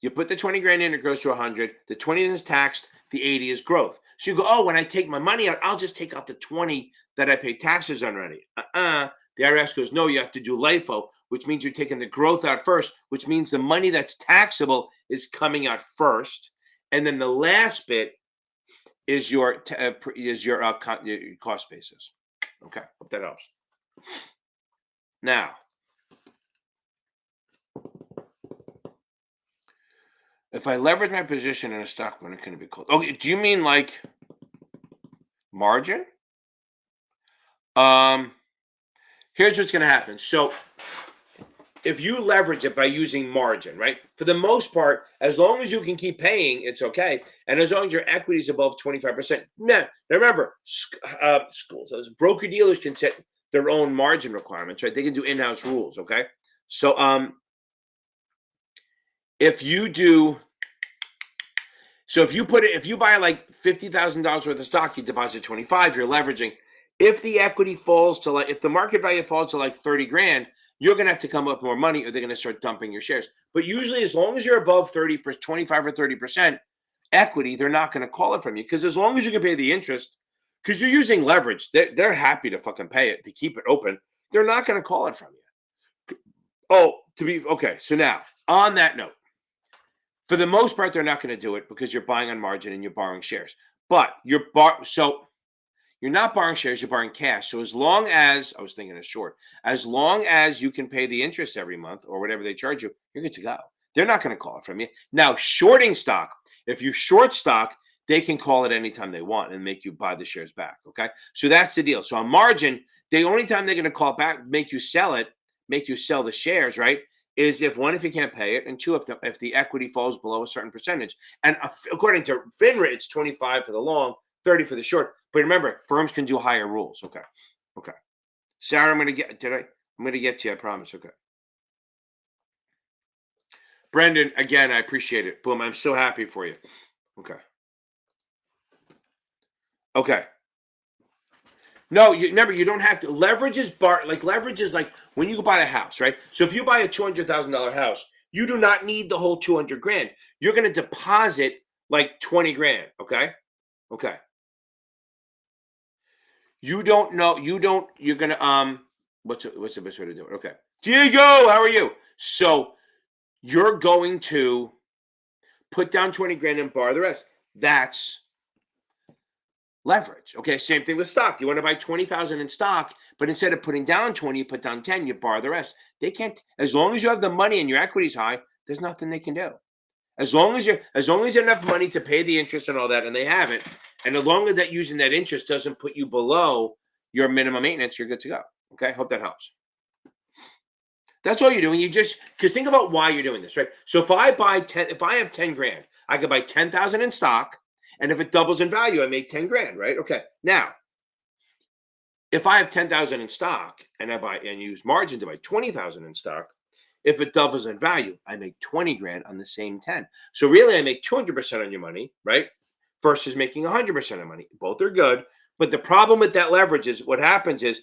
A: you put the 20 grand in, it grows to 100. The 20 is taxed, the 80 is growth. So you go, oh, when I take my money out, I'll just take out the 20 that I pay taxes on already. The IRS goes, no, you have to do LIFO, which means you're taking the growth out first, which means the money that's taxable is coming out first. And then the last bit is your cost basis. Okay, hope that helps. Now, if I leverage my position in a stock, when it can be called? Okay, do you mean like margin? Here's what's going to happen. So if you leverage it by using margin, right? For the most part, as long as you can keep paying, it's okay. And as long as your equity is above 25%. Now remember, schools, broker dealers can set their own margin requirements, right? They can do in-house rules, okay? So if you buy like $50,000 worth of stock, you deposit 25, you're leveraging. If the equity falls to if the market value falls to like 30 grand, you're going to have to come up with more money or they're going to start dumping your shares. But usually as long as you're above 25 or 30% equity, they're not going to call it from you because as long as you can pay the interest, because you're using leverage, they're happy to fucking pay it to keep it open. They're not going to call it from you. Okay. So now on that note, for the most part, they're not going to do it because you're buying on margin and you're borrowing shares. But you're not borrowing shares, you're borrowing cash. So as long as you can pay the interest every month or whatever they charge you, you're good to go. They're not going to call it from you. Now, shorting stock, If you short stock, they can call it anytime they want and make you buy the shares back. Okay. So that's the deal. So on margin, the only time they're going to call back, make you sell the shares, right? Is if one, if you can't pay it, and two, if the equity falls below a certain percentage. And according to FINRA, it's 25 for the long, 30 for the short. But remember, firms can do higher rules. Okay. Okay. Sarah, I'm going to get to you. I promise. Okay. Brendan, again, I appreciate it. Boom. I'm so happy for you. Okay. Okay. No, remember, you don't have to. Leverage is like when you go buy a house, right? So if you buy a $200,000 house, you do not need the whole 200 grand. You're going to deposit like 20 grand. Okay. Okay. You're going to, what's the best way to do it? Okay. Diego, how are you? So you're going to put down 20 grand and borrow the rest. That's leverage. Okay, same thing with stock. You want to buy 20,000 in stock, but instead of putting down 20, you put down 10, you borrow the rest. They can't, as long as you have the money and your equity's high, there's nothing they can do. As long as you have enough money to pay the interest and all that, and they haven't, and as long as that using that interest doesn't put you below your minimum maintenance, you're good to go. Okay, hope that helps. That's all you're doing. Because think about why you're doing this, right? So if I have 10 grand, I could buy 10,000 in stock. And if it doubles in value, I make 10 grand, right? Okay. Now, if I have 10,000 in stock and use margin to buy 20,000 in stock, if it doubles in value, I make 20 grand on the same 10. So really I make 200% on your money, right? Versus making 100% of money. Both are good. But the problem with that leverage is what happens is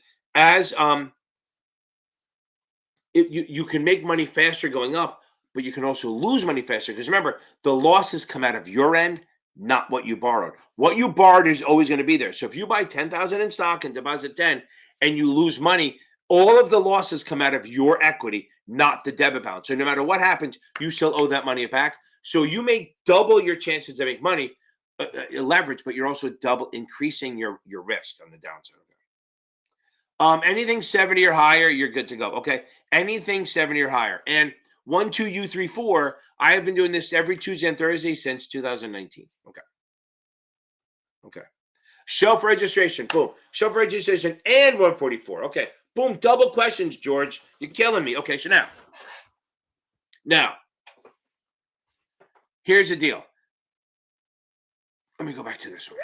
A: you can make money faster going up, but you can also lose money faster. Because remember, the losses come out of your end, not what you borrowed. What you borrowed is always going to be there. So if you buy 10,000 in stock and deposit 10 and you lose money, all of the losses come out of your equity, not the debit balance. So no matter what happens, you still owe that money back. So you may double your chances to make money, leverage, but you're also double increasing your risk on the downside. Anything 70 or higher, you're good to go. Okay. Anything 70 or higher. And 1, 2, U, 3, 4. I have been doing this every Tuesday and Thursday since 2019. Okay. Okay. Shelf registration. Boom. Shelf registration and 144. Okay. Boom. Double questions, George. You're killing me. Okay. So now, here's the deal. Let me go back to this one.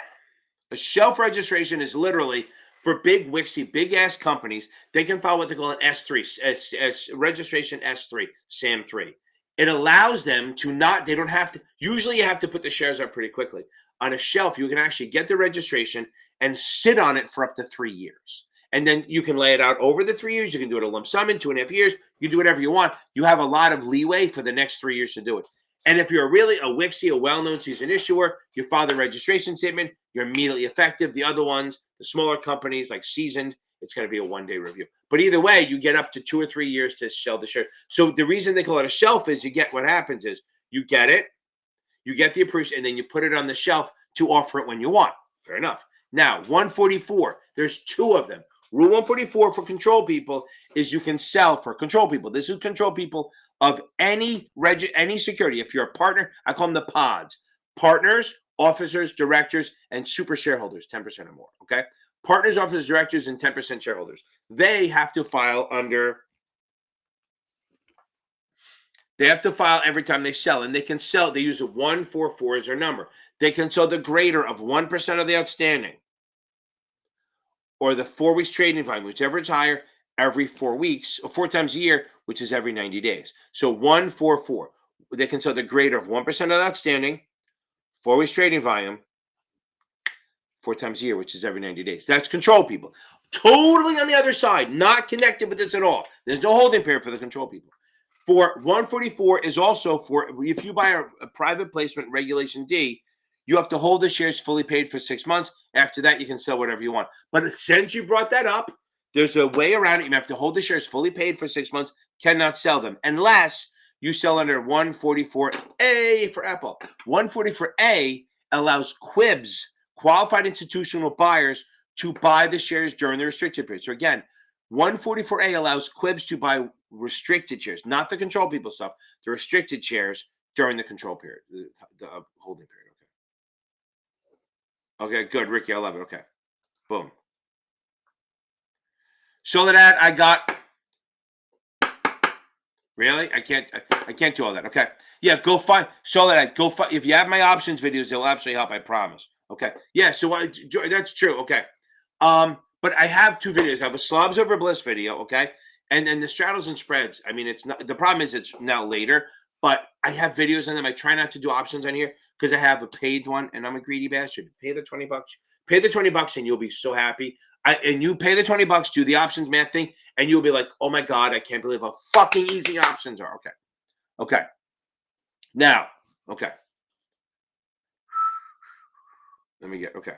A: A shelf registration is literally for big WIXI, big ass companies. They can file what they call an S3, registration S3, SAM3. It allows them to they don't have to, usually you have to put the shares up pretty quickly. On a shelf, you can actually get the registration and sit on it for up to 3 years. And then you can lay it out over the 3 years. You can do it a lump sum in 2.5 years. You do whatever you want. You have a lot of leeway for the next 3 years to do it. And if you're really a WIXI, a well-known seasoned issuer, you file the registration statement, you're immediately effective. The other ones, the smaller companies like seasoned, it's going to be a one-day review. But either way, you get up to 2 or 3 years to sell the share. So the reason they call it a shelf is what happens is you get it, you get the appreciation, and then you put it on the shelf to offer it when you want. Fair enough. Now, 144, there's 2 of them. Rule 144 for control people is you can sell for control people. This is control people of any security. If you're a partner, I call them the pods. Partners, officers, directors, and super shareholders, 10% or more, okay? Partners, officers, directors, and 10% shareholders. They have to file every time they sell, and they can sell, they use a 144 as their number. They can sell the greater of 1% of the outstanding or the 4 weeks trading volume, whichever is higher, every 4 weeks, or 4 times a year, which is every 90 days. So 144. They can sell the greater of 1% of the outstanding, 4 weeks trading volume, 4 times a year, which is every 90 days. That's control people. Totally on the other side, not connected with this at all. There's no holding period for the control people. For 144 is also for if you buy a private placement regulation D, you have to hold the shares fully paid for 6 months. After that, you can sell whatever you want. But since you brought that up, there's a way around it. You have to hold the shares fully paid for 6 months, cannot sell them unless you sell under 144A for Apple. 144A allows QIBs, qualified institutional buyers, to buy the shares during the restricted period. So again, 144A allows QIBs to buy restricted shares, not the control people stuff, the restricted shares during the control period, the holding period. Okay. Okay, good, Ricky. I love it. Okay. Boom. So that I got. Really? I can't do all that. Okay. Yeah, go find so that I go find if you have my options videos, they'll absolutely help, I promise. Okay. Yeah, so that's true. Okay. But I have two videos. I have a slobs over bliss video, okay? And then the straddles and spreads. I mean, it's not the problem is it's now later, but I have videos on them. I try not to do options on here because I have a paid one and I'm a greedy bastard. Pay the $20. Pay the $20 and you'll be so happy. And you pay the $20, do the options math thing, and you'll be like, oh my God, I can't believe how fucking easy options are. Okay. Okay. Now, okay. Let me get, okay.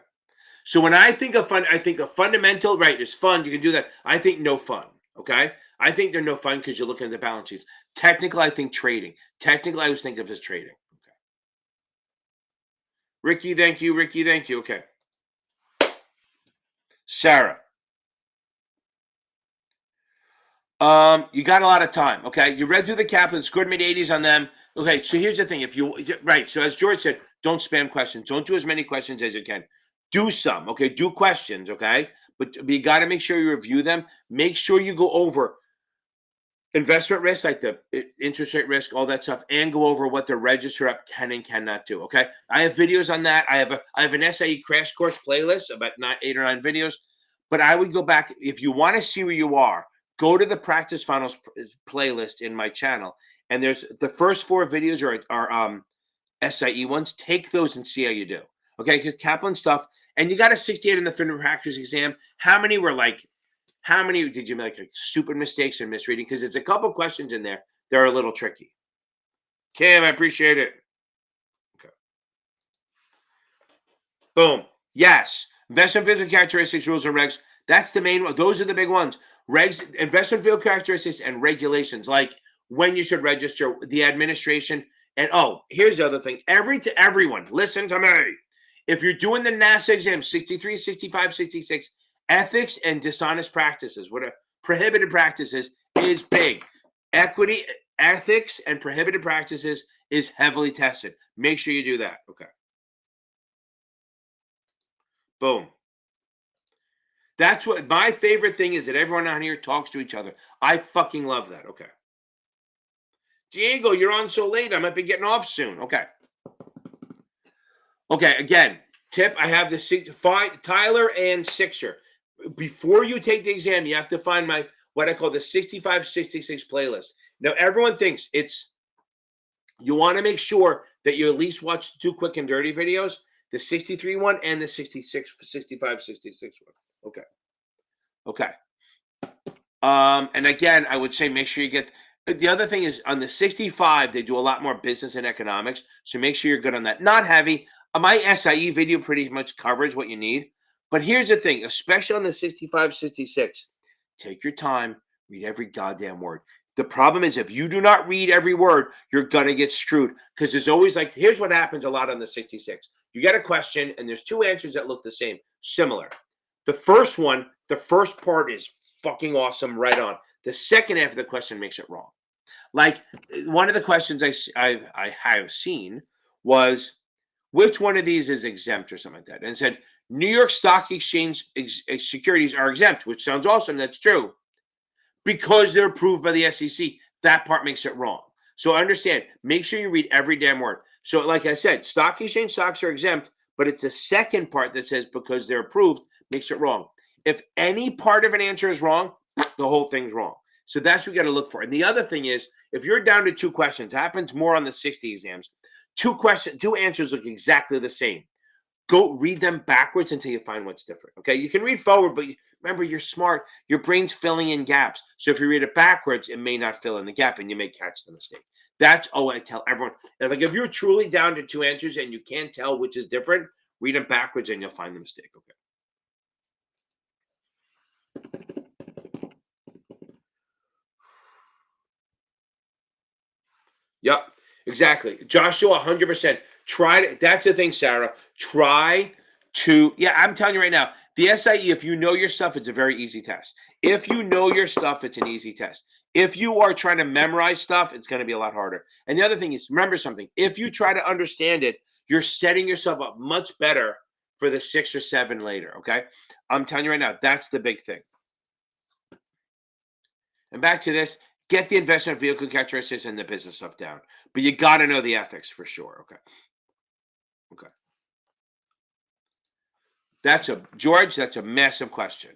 A: So when I think of fun, I think of fundamental, right? There's fun. You can do that. I think no fun. Okay. I think they're no fun because you're looking at the balance sheets. Technical, I think trading. Technical, I always think of as trading. Okay. Ricky, thank you. Ricky, thank you. Okay. Sarah. You got a lot of time. Okay. You read through the Kaplan, scored mid-80s on them. Okay. So here's the thing. If you, right. So as George said, don't spam questions. Don't do as many questions as you can. Do some. Okay. Do questions. Okay. But you got to make sure you review them. Make sure you go over investment risk, like the interest rate risk, all that stuff, and go over what the register up can and cannot do. Okay. I have videos on that. I have an SIE crash course playlist, about 8 or 9 videos. But I would go back if you want to see where you are. Go to the practice finals playlist in my channel, and there's the first 4 videos are SIE ones. Take those and see how you do. Okay, because Kaplan stuff, and you got a 68 in the Finner Practice exam. How many did you make like stupid mistakes and misreading? Because there's a couple questions in there that are a little tricky. Kim, I appreciate it. Okay. Boom. Yes. Investment vehicle characteristics, rules, and regs. That's the main one. Those are the big ones. Regs, investment vehicle characteristics, and regulations, like when you should register, the administration. And here's the other thing. Everyone, listen to me. If you're doing the NASA exam, 63, 65, 66, ethics and dishonest practices, what are prohibited practices, is big. Equity, ethics, and prohibited practices is heavily tested. Make sure you do that. Okay. Boom. That's what my favorite thing is, that everyone on here talks to each other. I fucking love that. Okay. Diego, you're on so late. I might be getting off soon. Okay. Okay. Again, tip. I have the Tyler and Sixer. Before you take the exam, you have to find what I call the 65-66 playlist. Now, everyone thinks you want to make sure that you at least watch the 2 quick and dirty videos, the 63 one and the 65-66 one. Okay. Okay. And again, I would say make sure you get the other thing is on the 65, they do a lot more business and economics. So make sure you're good on that. Not heavy. My SIE video pretty much covers what you need. But here's the thing, especially on the 65-66, take your time, read every goddamn word. The problem is if you do not read every word, you're going to get screwed, because there's always here's what happens a lot on the 66. You get a question and there's 2 answers that look the same, similar. The first part is fucking awesome, right on. The second half of the question makes it wrong. Like one of the questions I have seen was, which one of these is exempt or something like that? And it said, New York Stock Exchange securities are exempt, which sounds awesome. That's true. Because they're approved by the SEC. That part makes it wrong. So understand, make sure you read every damn word. So like I said, stock exchange stocks are exempt, but it's the second part that says because they're approved makes it wrong. If any part of an answer is wrong, the whole thing's wrong. So that's what you got to look for. And the other thing is, if you're down to 2 questions, it happens more on the 60 exams. 2 answers look exactly the same. Go read them backwards until you find what's different. Okay, you can read forward, but remember, you're smart. Your brain's filling in gaps. So if you read it backwards, it may not fill in the gap, and you may catch the mistake. That's all I tell everyone. Like if you're truly down to 2 answers and you can't tell which is different, read them backwards and you'll find the mistake. Okay. Yep, exactly. Joshua, 100%. That's the thing, Sarah. I'm telling you right now, the SIE, if you know your stuff, it's a very easy test. If you know your stuff, it's an easy test. If you are trying to memorize stuff, it's going to be a lot harder. And the other thing is, remember something. If you try to understand it, you're setting yourself up much better for the 6 or 7 later, okay? I'm telling you right now, that's the big thing. And back to this, get the investment vehicle characteristics and the business stuff down. But you got to know the ethics for sure, okay? Okay. George, that's a massive question.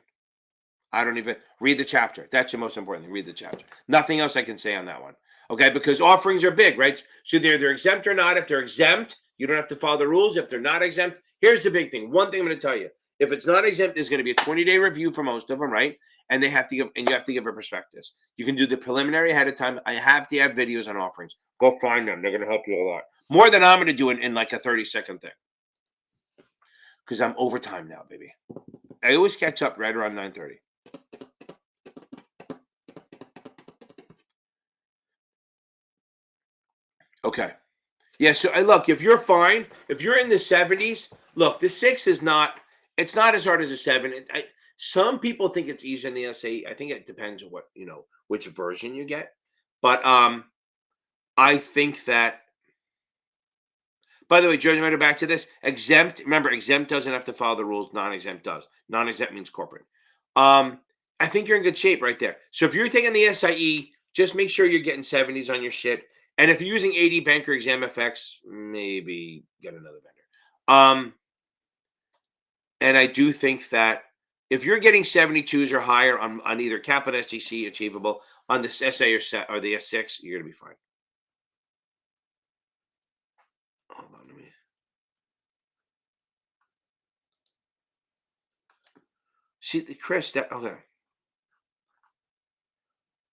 A: I don't even read the chapter. That's the most important thing. Read the chapter. Nothing else I can say on that one. Okay, because offerings are big, right? So they're exempt or not. If they're exempt, you don't have to follow the rules. If they're not exempt, here's the big thing. One thing I'm going to tell you: if it's not exempt, there's going to be a 20-day review for most of them, right? And you have to give a prospectus. You can do the preliminary ahead of time. I have to have videos on offerings. Go find them. They're going to help you a lot more than I'm going to do in like a 30-second thing. Because I'm over time now, baby. I always catch up right around 9:30. Okay. Yeah. So look, if you're fine, if you're in the 70s, look, the 6 is not. It's not as hard as a 7. Some people think it's easier than the SA. I think it depends on what which version you get. But I think that. By the way, George, I'm going to go back to this. Exempt. Remember, exempt doesn't have to follow the rules. Non-exempt does. Non-exempt means corporate. I think you're in good shape right there. So if you're taking the SIE, just make sure you're getting 70s on your shit. And if you're using 80 Banker Exam FX, maybe get another vendor. And I do think that if you're getting 72s or higher on either Capital STC achievable on this SA or the S6, you're going to be fine. Hold on a minute. See, Chris, okay.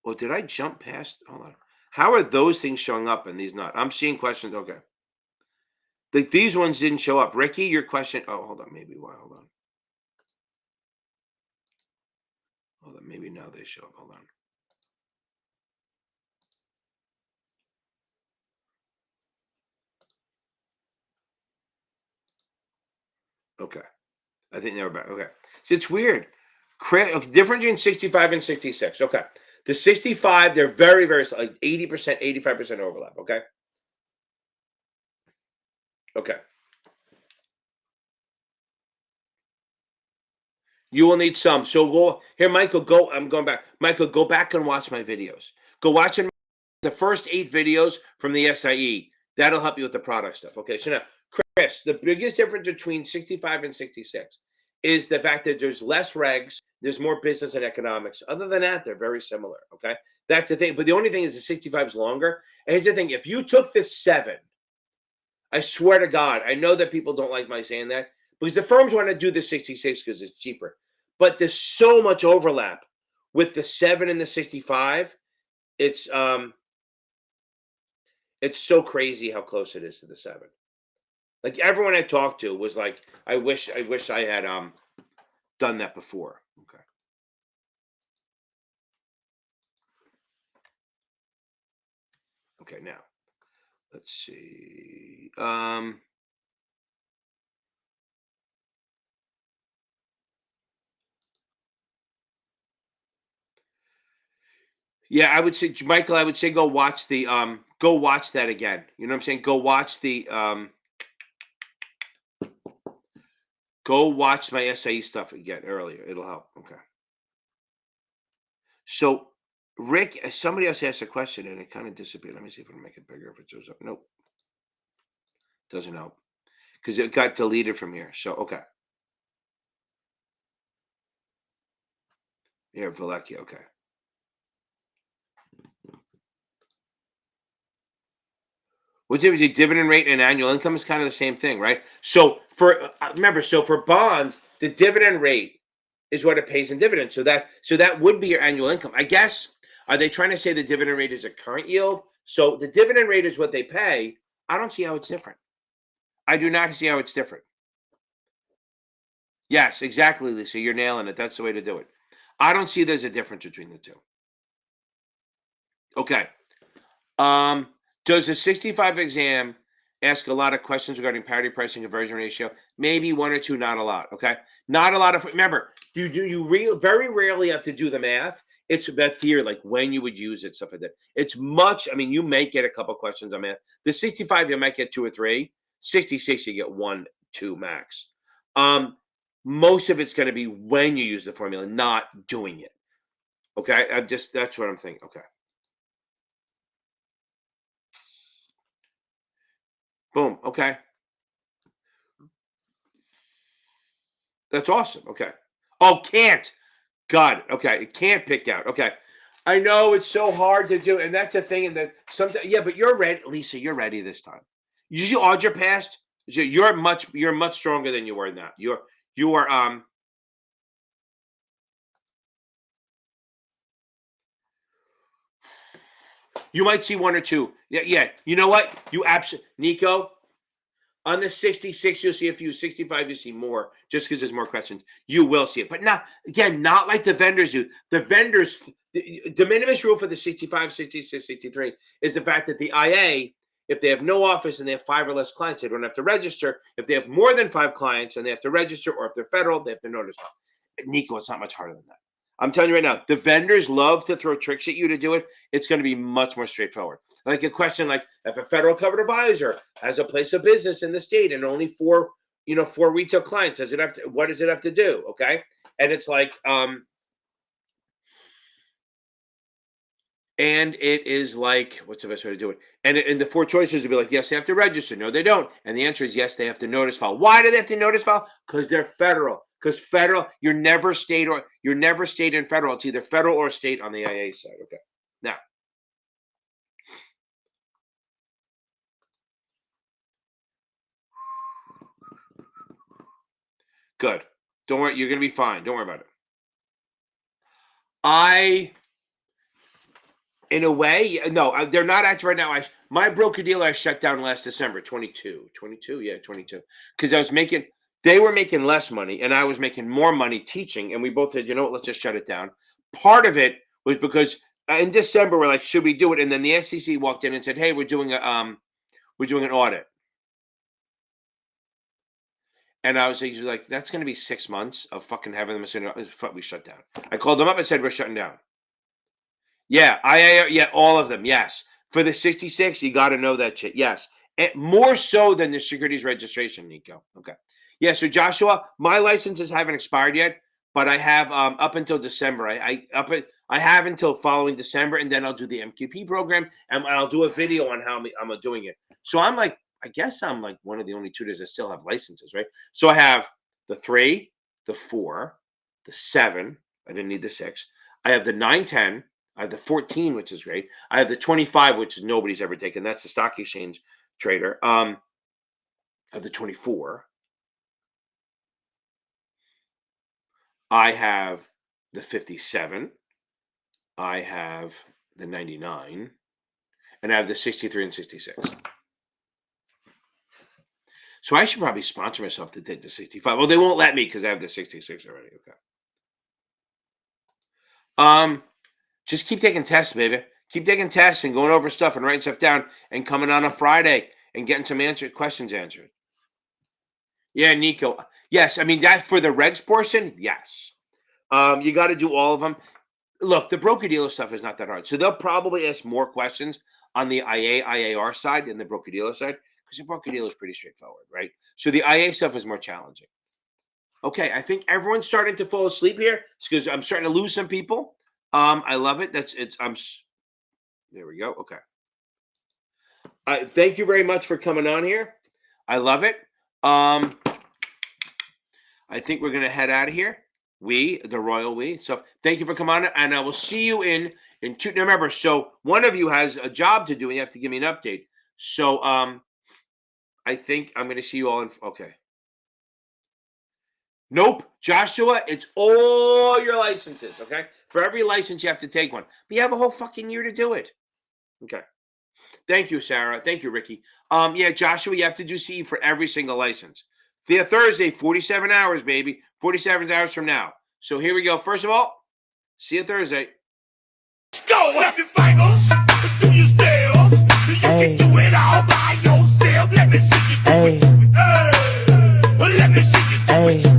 A: Well, did I jump past? Hold on. How are those things showing up and these not? I'm seeing questions. Okay. These ones didn't show up. Ricky, your question. Oh, hold on. Maybe why? Hold on. Hold on. Maybe now they show up. Hold on. Okay. I think they were back. Okay. So it's weird. Okay, difference between 65 and 66. Okay. The 65, they're very, very like 80%, 85% overlap. Okay. Okay. You will need some. So go here, Michael. Go. I'm going back. Michael, go back and watch my videos. Go watch the first 8 videos from the SIE. That'll help you with the product stuff. Okay. So now, Chris, the biggest difference between 65 and 66 is the fact that there's less regs, there's more business and economics. Other than that, they're very similar. Okay. That's the thing. But the only thing is the 65 is longer. And here's the thing: if you took the 7, I swear to God, I know that people don't like my saying that because the firms want to do the 66 because it's cheaper. But there's so much overlap with the 7 and the 65. It's so crazy how close it is to the 7. Like everyone I talked to was like, I wish I had done that before. Okay. Okay, now let's see. Yeah, I would say, Michael, I would say go watch that again. You know what I'm saying? Go watch my SAE stuff again earlier. It'll help. Okay. So, Rick, somebody else asked a question and it kind of disappeared. Let me see if I can make it bigger if it shows up. Nope. Doesn't help. Because it got deleted from here. So, okay. Yeah, Valekia, okay. What's the difference between dividend rate and annual income is kind of the same thing, right? So remember, so for bonds, the dividend rate is what it pays in dividends. So that would be your annual income. I guess, are they trying to say the dividend rate is a current yield? So the dividend rate is what they pay. I don't see how it's different. I do not see how it's different. Yes, exactly, Lisa. You're nailing it. That's the way to do it. I don't see there's a difference between the two. Okay. Does the 65 exam ask a lot of questions regarding parity pricing conversion ratio? Maybe 1 or 2, not a lot. Okay. Not a lot of, remember, very rarely have to do the math. It's about theory, like when you would use it, stuff like that. It's much. I mean, you may get a couple questions on math. The 65, you might get 2 or 3. 66, you get 1, 2 max. Most of it's going to be when you use the formula, not doing it. Okay, that's what I'm thinking. Okay. Boom. Okay. That's awesome. Okay. Oh, can't. God. Okay. It can't pick out. Okay. I know it's so hard to do, and that's a thing. And that sometimes, yeah, but you're ready, Lisa. You're ready this time. Usually, odds are past. You're much stronger than you were now. You are. You might see 1 or 2. Yeah, yeah. You know what? You absolutely, Nico. On the 66, you'll see a few. 65, you see more, just because there's more questions. You will see it. But not, again, not like the vendors do. The vendors, the de minimis rule for the 65, 66, 63 is the fact that the IA, if they have no office and they have 5 or less clients, they don't have to register. If they have more than 5 clients and they have to register, or if they're federal, they have to notice. Nico, it's not much harder than that. I'm telling you right now, the vendors love to throw tricks at you to do it. It's going to be much more straightforward. Like a question like, if a federal covered advisor has a place of business in the state and only 4 retail clients, what does it have to do? Okay. And it's like, and it is like, what's the best way to do it? And the 4 choices would be like, yes, they have to register. No, they don't. And the answer is yes, they have to notice file. Why do they have to notice file? Because they're federal. Because federal, you're never state and federal. It's either federal or state on the IA side. Okay. Now, good. Don't worry. You're going to be fine. Don't worry about it. In a way, no, they're not active right now. My broker dealer I shut down last December, 22, yeah, 22, because they were making less money and I was making more money teaching, and we both said, you know what, let's just shut it down. Part of it was because in December we're like, should we do it? And then the SEC walked in and said, hey, we're doing an audit, and I was like, that's going to be 6 months of fucking having them. We shut down. I called them up and said, we're shutting down. Yeah, yeah, all of them. Yes. For the 66, you got to know that shit. Yes. And more so than the securities registration, Nico. Okay. Yeah. So Joshua, my licenses haven't expired yet, but I have up until December. I have until following December, and then I'll do the MQP program, and I'll do a video on how I'm doing it. So I guess I'm like one of the only tutors that still have licenses, right? So I have the 3, the 4, the 7. I didn't need the 6. I have the 9, 10. I have the 14, which is great. I have the 25, which is nobody's ever taken. That's the stock exchange trader. I have the 24. I have the 57. I have the 99. And I have the 63 and 66. So I should probably sponsor myself to take the 65. Well, they won't let me because I have the 66 already. Okay. Just keep taking tests, baby. Keep taking tests and going over stuff and writing stuff down and coming on a Friday and getting some questions answered. Yeah, Nico. Yes, I mean, that for the regs portion, yes. You got to do all of them. Look, the broker-dealer stuff is not that hard. So they'll probably ask more questions on the IAR side than the broker-dealer side, because the broker-dealer is pretty straightforward, right? So the IA stuff is more challenging. Okay, I think everyone's starting to fall asleep here. It's because I'm starting to lose some people. I love it. There we go. Okay. Thank you very much for coming on here. I love it. I think we're going to head out of here. The royal we. So thank you for coming on, and I will see you in 2. Remember, so one of you has a job to do and you have to give me an update. So, I think I'm going to see you all okay. Nope. Joshua, it's all your licenses, okay? For every license, you have to take one. But you have a whole fucking year to do it. Okay. Thank you, Sarah. Thank you, Ricky. Yeah, Joshua, you have to do CE for every single license. For Thursday, 47 hours, baby. 47 hours from now. So here we go. First of all, see you Thursday.
B: Let's go. Snap your fingers. Do you still? You can do it all by yourself. Let me see you do it. Let me see you do it.